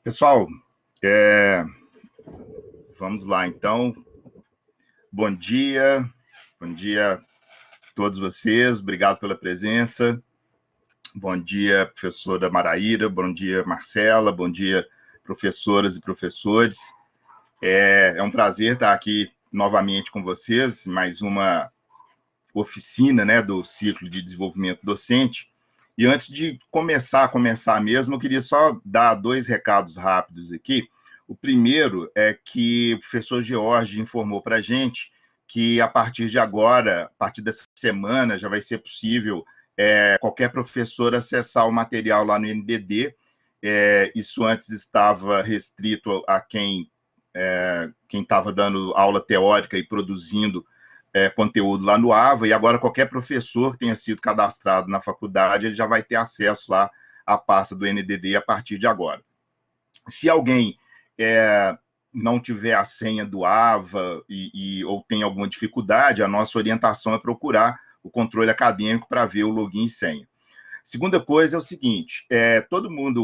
Pessoal, é, vamos lá então. Bom dia a todos vocês, obrigado pela presença. Bom dia, professora Maraíra, bom dia, Marcela, bom dia, professoras e professores. É um prazer estar aqui novamente com vocês, mais uma oficina, né, do ciclo de desenvolvimento docente. E antes de começar mesmo, eu queria só dar dois recados rápidos aqui. O primeiro é que o professor George informou para a gente que a partir de agora, a partir dessa semana, já vai ser possível qualquer professor acessar o material lá no NDD. Isso antes estava restrito a quem estava dando aula teórica e produzindo conteúdo lá no AVA, e agora qualquer professor que tenha sido cadastrado na faculdade, ele já vai ter acesso lá à pasta do NDD a partir de agora. Se alguém não tiver a senha do AVA ou tem alguma dificuldade, a nossa orientação é procurar o controle acadêmico para ver o login e senha. Segunda coisa é o seguinte, todos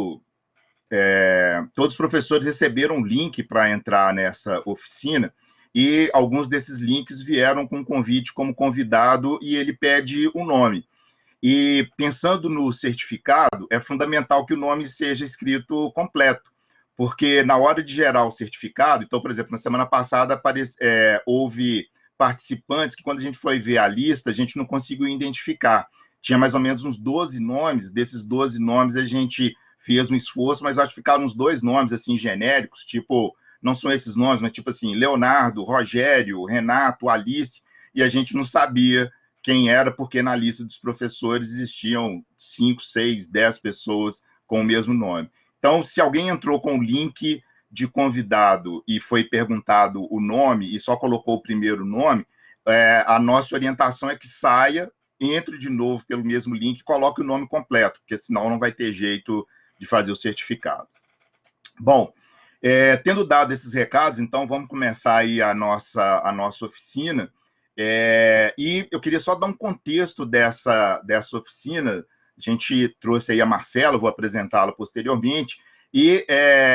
os professores receberam um link para entrar nessa oficina, e alguns desses links vieram com um convite como convidado, e ele pede o nome. E pensando no certificado, é fundamental que o nome seja escrito completo, porque na hora de gerar o certificado, então, por exemplo, na semana passada houve participantes que, quando a gente foi ver a lista, a gente não conseguiu identificar. Tinha mais ou menos uns 12 nomes, desses 12 nomes a gente fez um esforço, mas acho que ficaram uns dois nomes assim genéricos, tipo, não são esses nomes, mas tipo assim, Leonardo, Rogério, Renato, Alice, e a gente não sabia quem era, porque na lista dos professores existiam 5, 6, 10 pessoas com o mesmo nome. Então, se alguém entrou com o link de convidado e foi perguntado o nome e só colocou o primeiro nome, a nossa orientação é que saia, entre de novo pelo mesmo link e coloque o nome completo, porque senão não vai ter jeito de fazer o certificado. Bom, tendo dado esses recados, então vamos começar aí a nossa oficina. E eu queria só dar um contexto dessa oficina. A gente trouxe aí a Marcela, vou apresentá-la posteriormente, e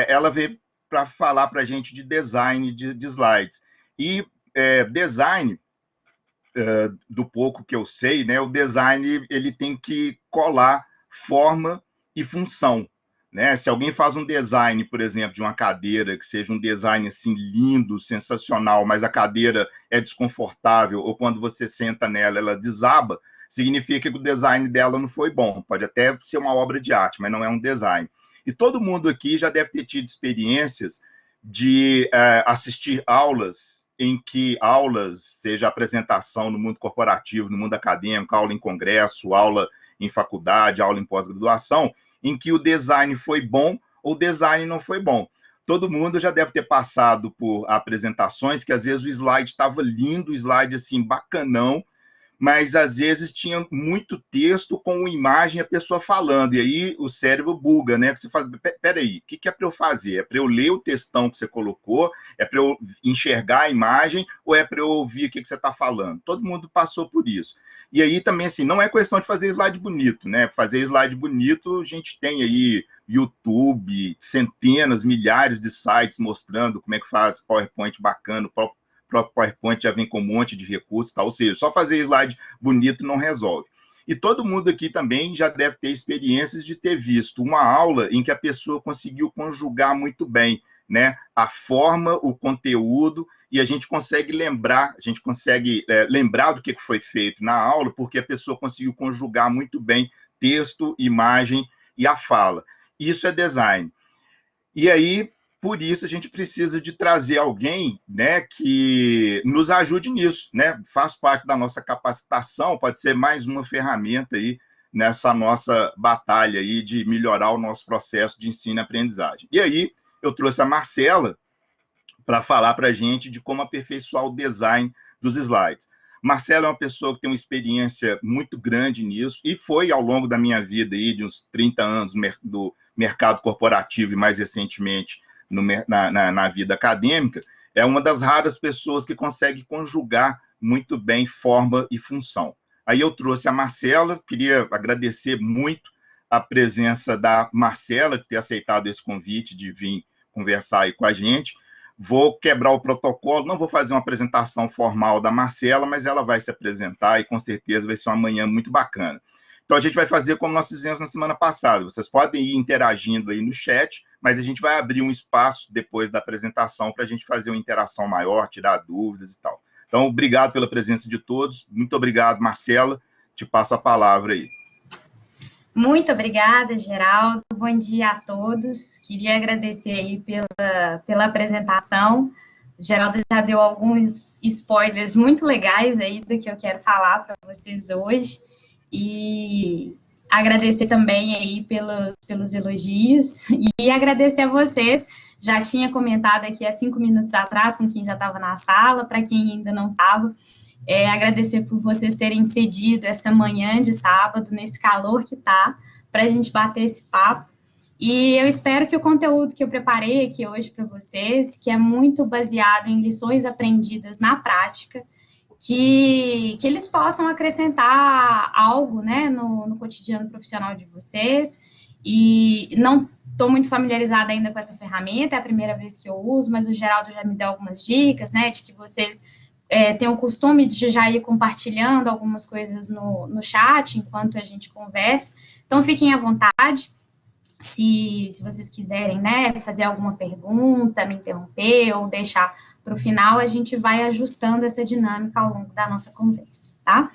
ela veio para falar para a gente de design de slides. E design, do pouco que eu sei, né, o design ele tem que colar forma e função. Né? Se alguém faz um design, por exemplo, de uma cadeira, que seja um design assim lindo, sensacional, mas a cadeira é desconfortável, ou quando você senta nela, ela desaba, significa que o design dela não foi bom. Pode até ser uma obra de arte, mas não é um design. E todo mundo aqui já deve ter tido experiências de assistir aulas, seja apresentação no mundo corporativo, no mundo acadêmico, aula em congresso, aula em faculdade, aula em pós-graduação, em que o design foi bom ou o design não foi bom. Todo mundo já deve ter passado por apresentações que às vezes o slide estava lindo, o slide assim bacanão, mas às vezes tinha muito texto com imagem, a pessoa falando, e aí o cérebro buga, né? Você fala, peraí, o que é para eu fazer? É para eu ler o textão que você colocou? É para eu enxergar a imagem? Ou é para eu ouvir o que você está falando? Todo mundo passou por isso. E aí também, assim, não é questão de fazer slide bonito, né? Fazer slide bonito, a gente tem aí YouTube, centenas, milhares de sites mostrando como é que faz PowerPoint bacana, próprio PowerPoint já vem com um monte de recursos, tá? Ou seja, só fazer slide bonito não resolve. E todo mundo aqui também já deve ter experiências de ter visto uma aula em que a pessoa conseguiu conjugar muito bem, né? A forma, o conteúdo, e a gente consegue lembrar, lembrar do que foi feito na aula, porque a pessoa conseguiu conjugar muito bem texto, imagem e a fala. Isso é design. E aí, por isso, a gente precisa de trazer alguém, né, que nos ajude nisso, né? Faz parte da nossa capacitação, pode ser mais uma ferramenta aí nessa nossa batalha aí de melhorar o nosso processo de ensino e aprendizagem. E aí, eu trouxe a Marcela para falar para a gente de como aperfeiçoar o design dos slides. Marcela é uma pessoa que tem uma experiência muito grande nisso, e foi ao longo da minha vida, aí, de uns 30 anos do mercado corporativo e mais recentemente na vida acadêmica, é uma das raras pessoas que consegue conjugar muito bem forma e função. Aí eu trouxe a Marcela, queria agradecer muito a presença da Marcela, de ter aceitado esse convite de vir conversar aí com a gente. Vou quebrar o protocolo, não vou fazer uma apresentação formal da Marcela, mas ela vai se apresentar e com certeza vai ser uma manhã muito bacana. Então a gente vai fazer como nós fizemos na semana passada. Vocês podem ir interagindo aí no chat, mas a gente vai abrir um espaço depois da apresentação para a gente fazer uma interação maior, tirar dúvidas e tal. Então, obrigado pela presença de todos. Muito obrigado, Marcela. Te passo a palavra aí. Muito obrigada, Geraldo. Bom dia a todos. Queria agradecer aí pela apresentação. O Geraldo já deu alguns spoilers muito legais aí do que eu quero falar para vocês hoje. E agradecer também aí pelos elogios. E agradecer a vocês. Já tinha comentado aqui há 5 minutos atrás com quem já estava na sala, para quem ainda não estava. Agradecer por vocês terem cedido essa manhã de sábado, nesse calor que tá, para a gente bater esse papo. E eu espero que o conteúdo que eu preparei aqui hoje para vocês, que é muito baseado em lições aprendidas na prática, que eles possam acrescentar algo, né, no cotidiano profissional de vocês. E não estou muito familiarizada ainda com essa ferramenta, é a primeira vez que eu uso, mas o Geraldo já me deu algumas dicas, né, de que vocês tem o costume de já ir compartilhando algumas coisas no chat enquanto a gente conversa. Então, fiquem à vontade, se vocês quiserem, né, fazer alguma pergunta, me interromper ou deixar para o final, a gente vai ajustando essa dinâmica ao longo da nossa conversa, tá?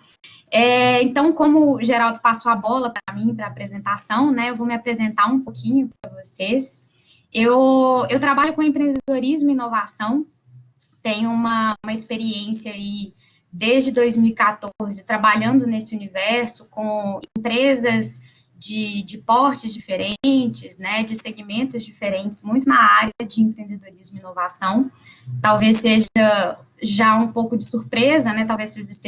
Então, como o Geraldo passou a bola para mim, para a apresentação, né, eu vou me apresentar um pouquinho para vocês. Eu trabalho com empreendedorismo e inovação, tenho uma experiência aí desde 2014 trabalhando nesse universo com empresas de portes diferentes, né, de segmentos diferentes, muito na área de empreendedorismo e inovação. Talvez seja já um pouco de surpresa, né, talvez vocês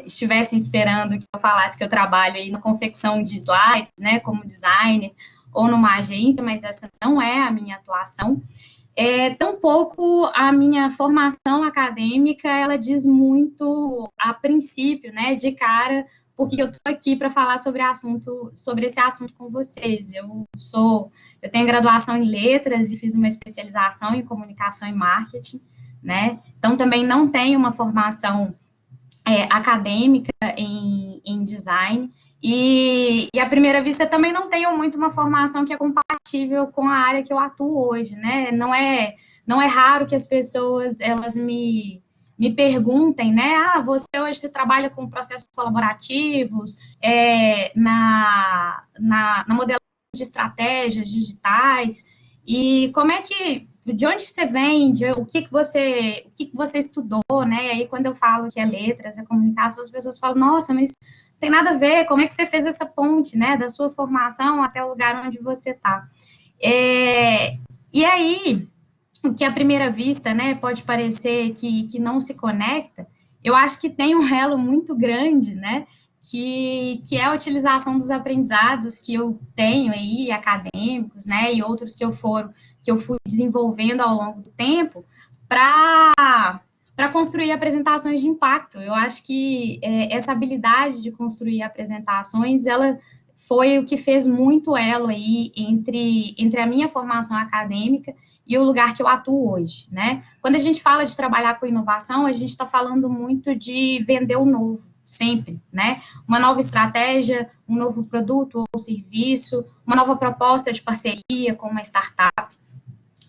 estivessem esperando que eu falasse que eu trabalho aí na confecção de slides, né, como designer ou numa agência, mas essa não é a minha atuação. Tampouco a minha formação acadêmica, ela diz muito a princípio, né, de cara, porque eu estou aqui para falar sobre esse assunto com vocês. Eu tenho graduação em letras e fiz uma especialização em comunicação e marketing, né, então também não tenho uma formação acadêmica em design, e à primeira vista também não tenho muito uma formação que é compatível com a área que eu atuo hoje, né? Não é raro que as pessoas, elas me perguntem, né? Você hoje trabalha com processos colaborativos, na modelagem de estratégias digitais, e de onde você vem, o que você estudou, né? E aí, quando eu falo que é letras, é comunicação, as pessoas falam, nossa, mas não tem nada a ver, como é que você fez essa ponte, né? Da sua formação até o lugar onde você está. E aí, o que à primeira vista, né, pode parecer que não se conecta, eu acho que tem um elo muito grande, né? Que é a utilização dos aprendizados que eu tenho aí, acadêmicos, né, e outros que eu fui desenvolvendo ao longo do tempo, para construir apresentações de impacto. Eu acho que essa habilidade de construir apresentações, ela foi o que fez muito elo aí entre a minha formação acadêmica e o lugar que eu atuo hoje, né? Quando a gente fala de trabalhar com inovação, a gente está falando muito de vender o novo, sempre, né? Uma nova estratégia, um novo produto ou serviço, uma nova proposta de parceria com uma startup.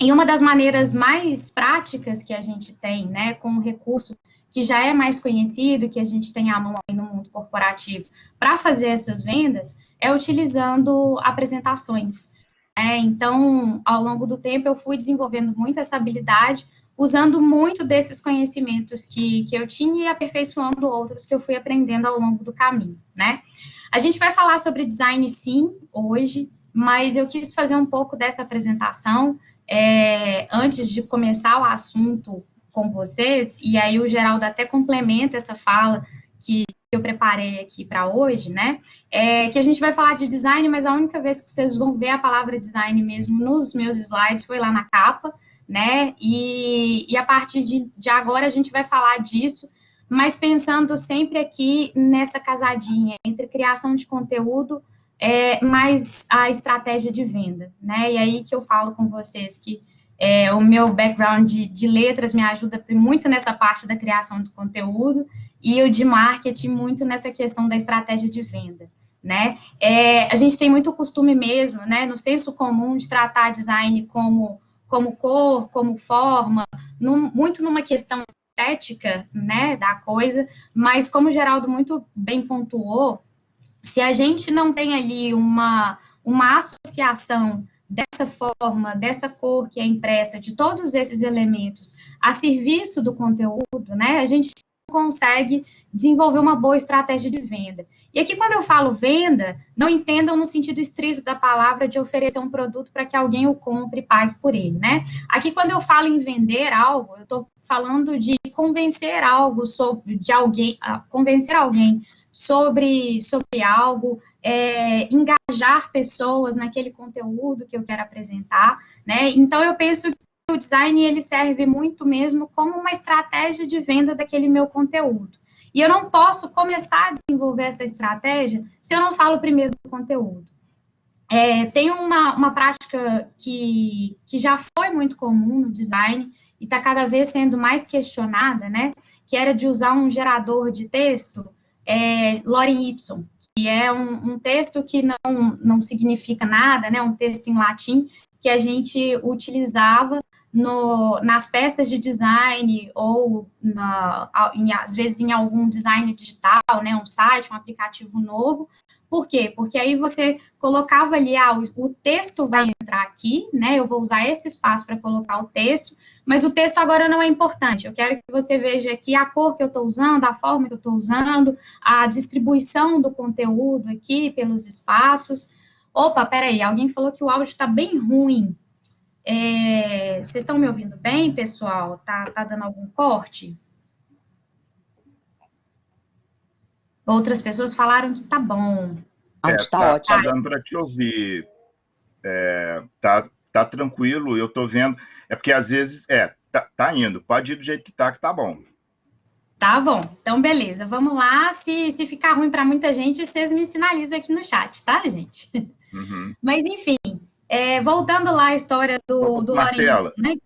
E uma das maneiras mais práticas que a gente tem, né, com um recurso que já é mais conhecido, que a gente tem à mão aí no mundo corporativo, para fazer essas vendas, é utilizando apresentações. Então, ao longo do tempo, eu fui desenvolvendo muito essa habilidade, usando muito desses conhecimentos que eu tinha e aperfeiçoando outros que eu fui aprendendo ao longo do caminho, né? A gente vai falar sobre design, sim, hoje, mas eu quis fazer um pouco dessa apresentação antes de começar o assunto com vocês, e aí o Geraldo até complementa essa fala que eu preparei aqui para hoje, né? Que a gente vai falar de design, mas a única vez que vocês vão ver a palavra design mesmo nos meus slides foi lá na capa, né? E a partir de agora a gente vai falar disso, mas pensando sempre aqui nessa casadinha entre criação de conteúdo, mais a estratégia de venda, né? E aí que eu falo com vocês que o meu background de letras me ajuda muito nessa parte da criação do conteúdo e o de marketing muito nessa questão da estratégia de venda, né? A gente tem muito costume mesmo, né, no senso comum de tratar design como cor, como forma, muito numa questão estética, né, da coisa, mas como o Geraldo muito bem pontuou, se a gente não tem ali uma associação dessa forma, dessa cor que é impressa, de todos esses elementos a serviço do conteúdo, né, a gente consegue desenvolver uma boa estratégia de venda. E aqui, quando eu falo venda, não entendam no sentido estrito da palavra de oferecer um produto para que alguém o compre e pague por ele, né? Aqui, quando eu falo em vender algo, eu estou falando de convencer algo convencer alguém sobre algo, engajar pessoas naquele conteúdo que eu quero apresentar, né? Então, eu penso que o design, ele serve muito mesmo como uma estratégia de venda daquele meu conteúdo. E eu não posso começar a desenvolver essa estratégia se eu não falo primeiro do conteúdo. Tem uma prática que já foi muito comum no design e está cada vez sendo mais questionada, né? Que era de usar um gerador de texto, Lorem Ipsum, que é um texto que não significa nada, né? Um texto em latim que a gente utilizava nas peças de design ou, às vezes, em algum design digital, né, um site, um aplicativo novo. Por quê? Porque aí você colocava ali, o texto vai entrar aqui, né, eu vou usar esse espaço para colocar o texto, mas o texto agora não é importante. Eu quero que você veja aqui a cor que eu estou usando, a forma que eu estou usando, a distribuição do conteúdo aqui pelos espaços. Opa, peraí, alguém falou que o áudio está bem ruim. Vocês estão me ouvindo bem, pessoal? Tá dando algum corte? Outras pessoas falaram que tá bom. Tá ótimo. Tá dando para te ouvir. Tá tranquilo, eu tô vendo. É porque às vezes, tá indo. Pode ir do jeito que tá bom. Tá bom, então beleza. Vamos lá. Se ficar ruim para muita gente, vocês me sinalizam aqui no chat, tá, gente? Uhum. Mas, enfim, voltando lá à história do Marcela, Lorem, né?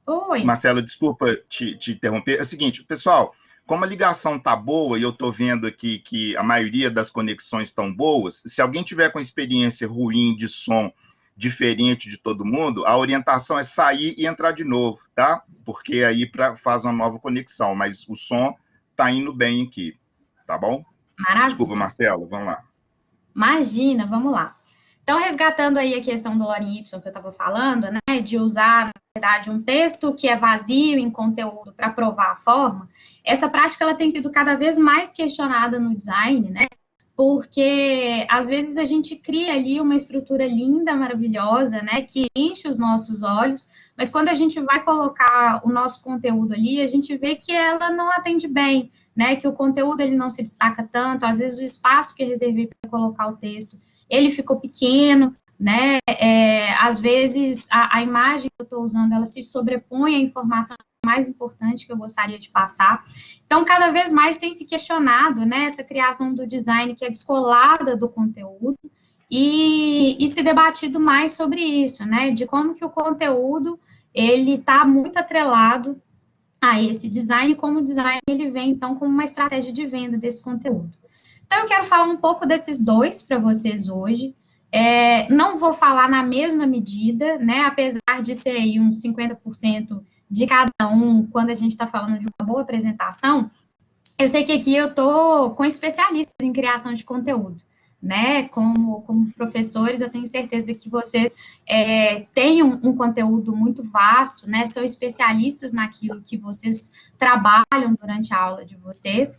Oi. Marcela, desculpa te interromper. É o seguinte, pessoal, como a ligação tá boa e eu tô vendo aqui que a maioria das conexões estão boas, se alguém tiver com experiência ruim de som diferente de todo mundo, a orientação é sair e entrar de novo, tá? Porque aí faz uma nova conexão, mas o som tá indo bem aqui, tá bom? Maravilha. Desculpa, Marcela, vamos lá. Imagina, vamos lá. Então, resgatando aí a questão do Lorem Ipsum que eu estava falando, né, de usar, na verdade, um texto que é vazio em conteúdo para provar a forma, essa prática ela tem sido cada vez mais questionada no design, né, porque às vezes a gente cria ali uma estrutura linda, maravilhosa, né, que enche os nossos olhos, mas quando a gente vai colocar o nosso conteúdo ali, a gente vê que ela não atende bem, né, que o conteúdo ele não se destaca tanto, às vezes o espaço que eu reservei para colocar o texto ele ficou pequeno, né? Às vezes a imagem que eu estou usando ela se sobrepõe à informação mais importante que eu gostaria de passar. Então, cada vez mais tem se questionado, né, essa criação do design que é descolada do conteúdo e se debatido mais sobre isso, né? De como que o conteúdo ele está muito atrelado a esse design, como o design ele vem então como uma estratégia de venda desse conteúdo. Então, eu quero falar um pouco desses dois para vocês hoje. Não vou falar na mesma medida, né? Apesar de ser aí uns 50% de cada um, quando a gente está falando de uma boa apresentação, eu sei que aqui eu estou com especialistas em criação de conteúdo, né? Como professores, eu tenho certeza que vocês têm um conteúdo muito vasto, né? São especialistas naquilo que vocês trabalham durante a aula de vocês.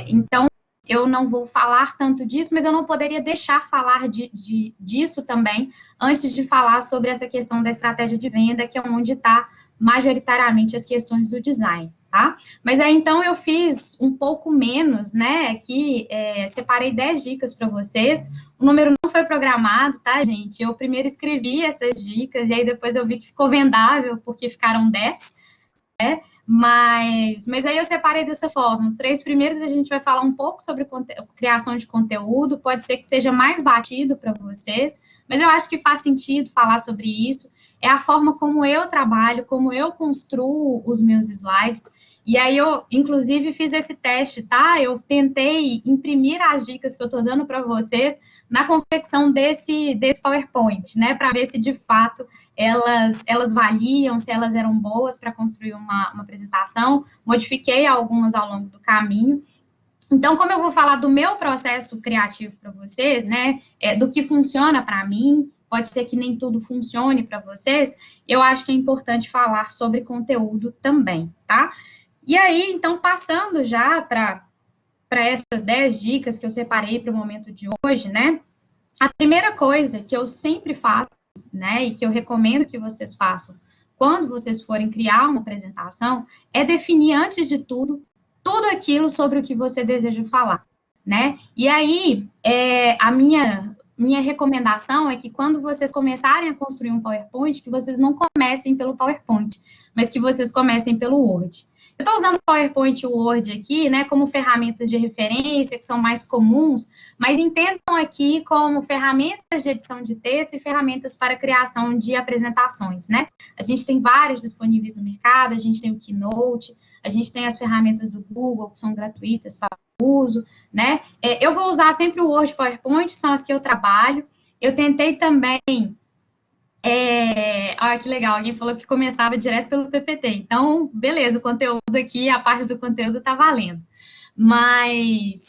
Então, eu não vou falar tanto disso, mas eu não poderia deixar falar disso também, antes de falar sobre essa questão da estratégia de venda, que é onde está majoritariamente as questões do design, tá? Mas aí, então, eu fiz um pouco menos, né, aqui, separei 10 dicas para vocês, o número não foi programado, tá, gente? Eu primeiro escrevi essas dicas, e aí depois eu vi que ficou vendável, porque ficaram 10, Mas aí eu separei dessa forma. Os 3 primeiros a gente vai falar um pouco sobre criação de conteúdo, pode ser que seja mais batido para vocês, mas eu acho que faz sentido falar sobre isso. É a forma como eu trabalho, como eu construo os meus slides. E aí eu, inclusive, fiz esse teste, tá? Eu tentei imprimir as dicas que eu estou dando para vocês na confecção desse PowerPoint, né? Para ver se, de fato, elas valiam, se elas eram boas para construir uma apresentação. Modifiquei algumas ao longo do caminho. Então, como eu vou falar do meu processo criativo para vocês, né? Do que funciona para mim, pode ser que nem tudo funcione para vocês, eu acho que é importante falar sobre conteúdo também, tá? E aí, então, passando já para essas 10 dicas que eu separei para o momento de hoje, né? A primeira coisa que eu sempre faço, né, e que eu recomendo que vocês façam quando vocês forem criar uma apresentação, é definir, antes de tudo aquilo sobre o que você deseja falar, né? E aí, a minha recomendação é que quando vocês começarem a construir um PowerPoint, que vocês não comecem pelo PowerPoint, mas que vocês comecem pelo Word. Eu estou usando o PowerPoint e o Word aqui, né, como ferramentas de referência, que são mais comuns, mas entendam aqui como ferramentas de edição de texto e ferramentas para criação de apresentações, né? A gente tem várias disponíveis no mercado, a gente tem o Keynote, a gente tem as ferramentas do Google, que são gratuitas para uso, né? Eu vou usar sempre o Word e PowerPoint, são as que eu trabalho. Eu tentei também... Olha que legal, alguém falou que começava direto pelo PPT. Então, beleza, o conteúdo aqui, a parte do conteúdo está valendo. Mas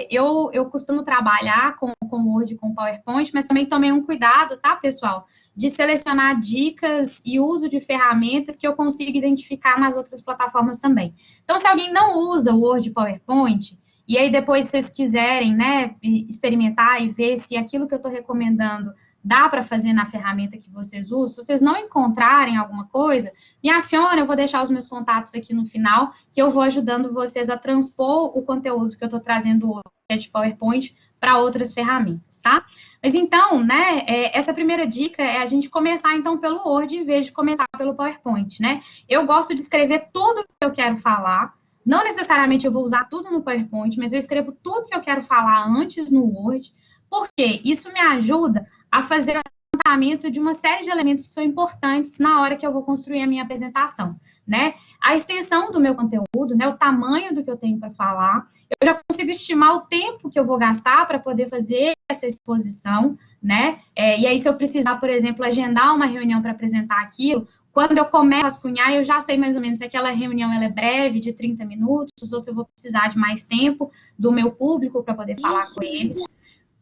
eu costumo trabalhar com Word e com PowerPoint, mas também tomei um cuidado, tá, pessoal? De selecionar dicas e uso de ferramentas que eu consigo identificar nas outras plataformas também. Então, se alguém não usa o Word e PowerPoint, e aí depois vocês quiserem, né, experimentar e ver se aquilo que eu estou recomendando dá para fazer na ferramenta que vocês usam. Se vocês não encontrarem alguma coisa, me aciona, eu vou deixar os meus contatos aqui no final, que eu vou ajudando vocês a transpor o conteúdo que eu estou trazendo hoje de PowerPoint para outras ferramentas, tá? Mas então, né, essa primeira dica é a gente começar, então, pelo Word, em vez de começar pelo PowerPoint, né? Eu gosto de escrever tudo que eu quero falar. Não necessariamente eu vou usar tudo no PowerPoint, mas eu escrevo tudo que eu quero falar antes no Word, porque isso me ajuda a fazer o levantamento de uma série de elementos que são importantes na hora que eu vou construir a minha apresentação, né? A extensão do meu conteúdo, né? O tamanho do que eu tenho para falar, eu já consigo estimar o tempo que eu vou gastar para poder fazer essa exposição, né? E aí, se eu precisar, por exemplo, agendar uma reunião para apresentar aquilo, quando eu começo a rascunhar, eu já sei mais ou menos se aquela reunião ela é breve, de 30 minutos, ou se eu vou precisar de mais tempo do meu público para poder falar com eles.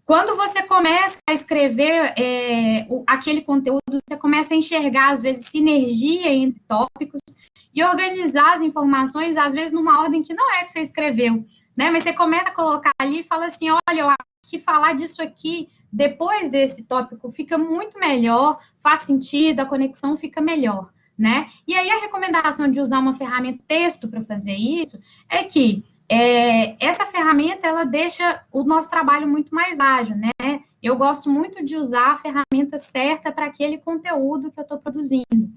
Quando você começa a escrever aquele conteúdo, você começa a enxergar, às vezes, sinergia entre tópicos e organizar as informações, às vezes, numa ordem que não é que você escreveu, né? Mas você começa a colocar ali e fala assim, olha, eu acho que falar disso aqui, depois desse tópico, fica muito melhor, faz sentido, a conexão fica melhor, né? E aí, a recomendação de usar uma ferramenta texto para fazer isso é que essa ferramenta, ela deixa o nosso trabalho muito mais ágil, né? Eu gosto muito de usar a ferramenta certa para aquele conteúdo que eu estou produzindo.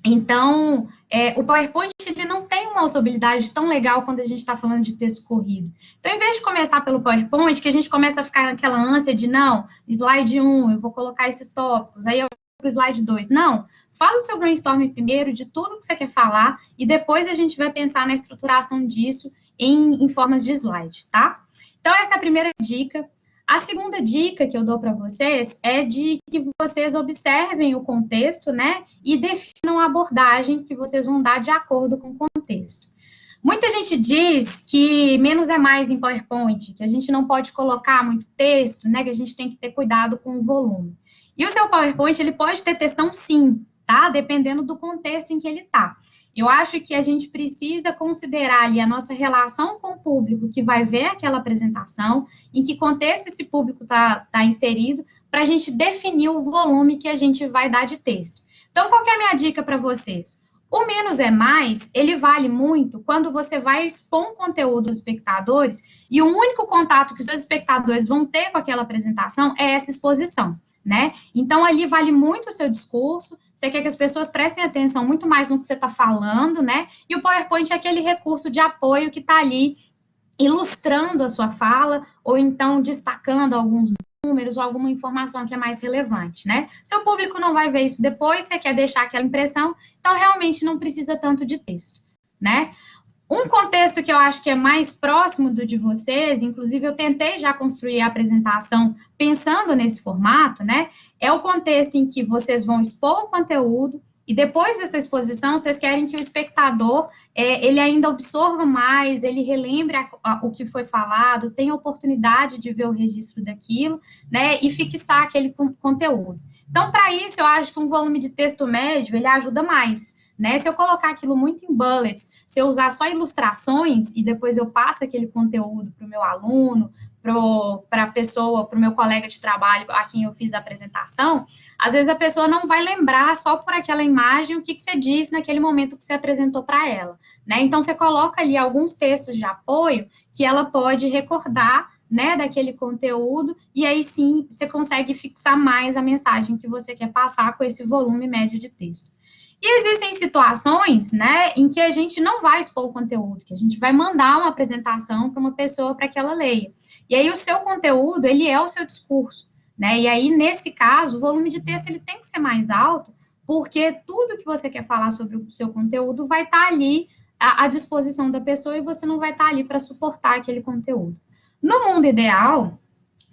Então, o PowerPoint, ele não tem uma usabilidade tão legal quando a gente está falando de texto corrido. Então, em vez de começar pelo PowerPoint, que a gente começa a ficar naquela ânsia de, não, slide 1, eu vou colocar esses tópicos, aí eu vou para o slide 2. Não, faz o seu brainstorming primeiro de tudo que você quer falar e depois a gente vai pensar na estruturação disso em formas de slide, tá? Então, essa é a primeira dica. A segunda dica que eu dou para vocês é de que vocês observem o contexto, né? E definam a abordagem que vocês vão dar de acordo com o contexto. Muita gente diz que menos é mais em PowerPoint, que a gente não pode colocar muito texto, né? Que a gente tem que ter cuidado com o volume. E o seu PowerPoint, ele pode ter textão sim, tá? Dependendo do contexto em que ele tá. Eu acho que a gente precisa considerar ali a nossa relação com o público que vai ver aquela apresentação, em que contexto esse público tá inserido, para a gente definir o volume que a gente vai dar de texto. Então, qual que é a minha dica para vocês? O menos é mais, ele vale muito quando você vai expor um conteúdo aos espectadores e o único contato que os seus espectadores vão ter com aquela apresentação é essa exposição, né? Então, ali vale muito o seu discurso. você quer que as pessoas prestem atenção muito mais no que você está falando, né? E o PowerPoint é aquele recurso de apoio que está ali ilustrando a sua fala, ou então destacando alguns números ou alguma informação que é mais relevante, né? Seu público não vai ver isso depois, você quer deixar aquela impressão, então realmente não precisa tanto de texto, né? Um contexto que eu acho que é mais próximo do de vocês, inclusive eu tentei já construir a apresentação pensando nesse formato, né? É o contexto em que vocês vão expor o conteúdo e depois dessa exposição, vocês querem que o espectador, ele ainda absorva mais, ele relembre o que foi falado, tenha oportunidade de ver o registro daquilo, né? E fixar aquele conteúdo. Então, para isso, eu acho que um volume de texto médio, ele ajuda mais, né? Se eu colocar aquilo muito em bullets, se eu usar só ilustrações e depois eu passo aquele conteúdo para o meu aluno, para a pessoa, para o meu colega de trabalho a quem eu fiz a apresentação, às vezes a pessoa não vai lembrar só por aquela imagem o que você disse naquele momento que você apresentou para ela, né? Então, você coloca ali alguns textos de apoio que ela pode recordar, né, daquele conteúdo, e aí sim você consegue fixar mais a mensagem que você quer passar com esse volume médio de texto. E existem situações, né, em que a gente não vai expor o conteúdo, que a gente vai mandar uma apresentação para uma pessoa para que ela leia. E aí o seu conteúdo, ele é o seu discurso, né? E aí, nesse caso, o volume de texto ele tem que ser mais alto, porque tudo que você quer falar sobre o seu conteúdo vai estar ali à disposição da pessoa e você não vai estar ali para suportar aquele conteúdo. No mundo ideal,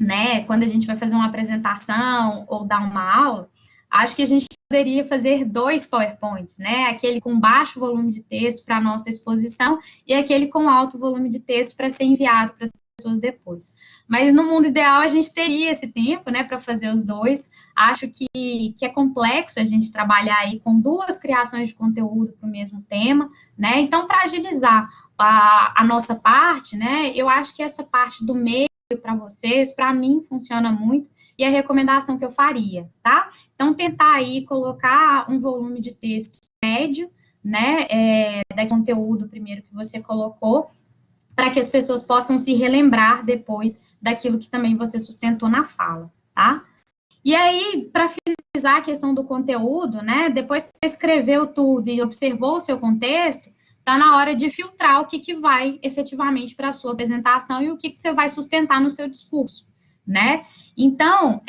né, quando a gente vai fazer uma apresentação ou dar uma aula, acho que a gente poderia fazer 2 PowerPoints, né? Aquele com baixo volume de texto para a nossa exposição e aquele com alto volume de texto para ser enviado para as pessoas depois. Mas no mundo ideal a gente teria esse tempo, né, para fazer os dois. Acho que é complexo a gente trabalhar aí com 2 criações de conteúdo para o mesmo tema, né? Então, para agilizar a nossa parte, né, eu acho que essa parte do meio para vocês, para mim, funciona muito, e a recomendação que eu faria, tá? Então, tentar aí colocar um volume de texto médio, né, da conteúdo primeiro que você colocou, para que as pessoas possam se relembrar depois daquilo que também você sustentou na fala, tá? E aí, para finalizar a questão do conteúdo, né, depois que você escreveu tudo e observou o seu contexto, está na hora de filtrar o que vai efetivamente para a sua apresentação e o que você vai sustentar no seu discurso, né? Então,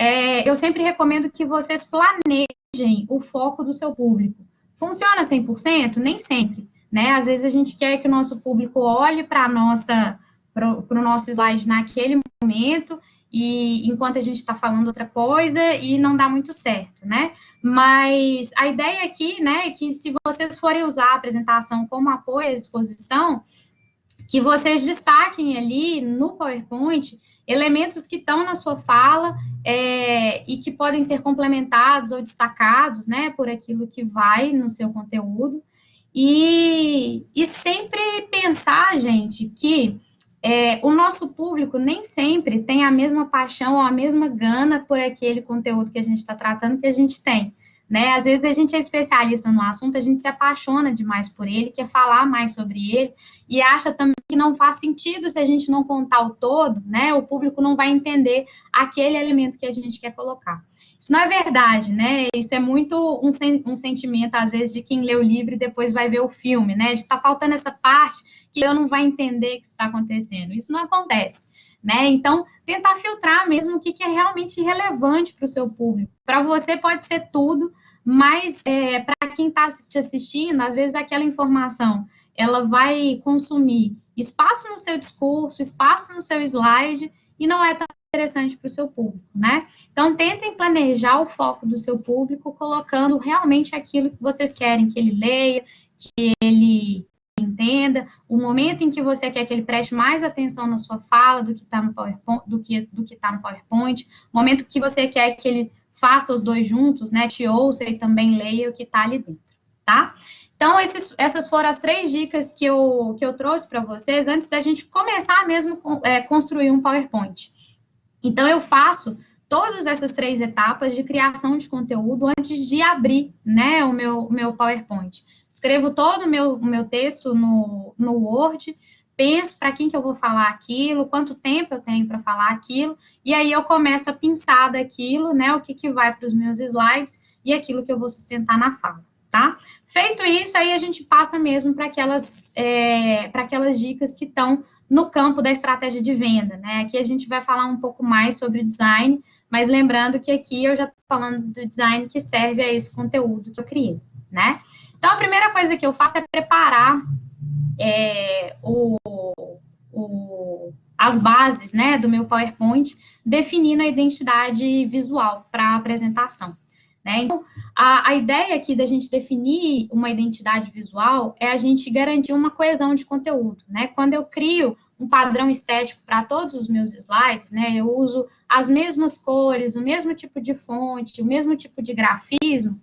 eu sempre recomendo que vocês planejem o foco do seu público. Funciona 100%? Nem sempre, né? Às vezes a gente quer que o nosso público olhe para o nosso slide naquele momento e enquanto a gente está falando outra coisa e não dá muito certo, né? Mas a ideia aqui, né, é que se vocês forem usar a apresentação como apoio à exposição, que vocês destaquem ali no PowerPoint elementos que estão na sua fala e que podem ser complementados ou destacados, né, por aquilo que vai no seu conteúdo. E sempre pensar, gente, que o nosso público nem sempre tem a mesma paixão ou a mesma gana por aquele conteúdo que a gente está tratando que a gente tem, né? Às vezes a gente é especialista no assunto, a gente se apaixona demais por ele, quer falar mais sobre ele e acha também que não faz sentido se a gente não contar o todo, né? O público não vai entender aquele elemento que a gente quer colocar. Isso não é verdade, né? Isso é muito um sentimento, às vezes, de quem lê o livro e depois vai ver o filme, né? De estar faltando essa parte que eu não vai entender o que está acontecendo. Isso não acontece, né? Então, tentar filtrar mesmo o que é realmente relevante para o seu público. Para você pode ser tudo, mas para quem está te assistindo, às vezes aquela informação, ela vai consumir espaço no seu discurso, espaço no seu slide, e não é tão interessante para o seu público, né? Então, tentem planejar o foco do seu público, colocando realmente aquilo que vocês querem que ele leia, que ele entenda, o momento em que você quer que ele preste mais atenção na sua fala do que está no PowerPoint, do que está no PowerPoint, o momento que você quer que ele faça os dois juntos, né, te ouça e também leia o que está ali dentro, tá? Então, essas foram as 3 dicas que eu trouxe para vocês antes da gente começar mesmo a construir um PowerPoint. Então, eu faço todas essas 3 etapas de criação de conteúdo antes de abrir, né, o meu PowerPoint. Escrevo todo o meu texto no Word, penso para quem que eu vou falar aquilo, quanto tempo eu tenho para falar aquilo, e aí eu começo a pensar daquilo, né, o que vai para os meus slides, e aquilo que eu vou sustentar na fala, tá? Feito isso, aí a gente passa mesmo para aquelas dicas que estão no campo da estratégia de venda, né? Aqui a gente vai falar um pouco mais sobre design, mas lembrando que aqui eu já estou falando do design que serve a esse conteúdo que eu criei, né? Então, a primeira coisa que eu faço é preparar as bases, né, do meu PowerPoint, definindo a identidade visual para a apresentação, né? Então, a ideia aqui da gente definir uma identidade visual é a gente garantir uma coesão de conteúdo, né? Quando eu crio um padrão estético para todos os meus slides, né, eu uso as mesmas cores, o mesmo tipo de fonte, o mesmo tipo de grafismo,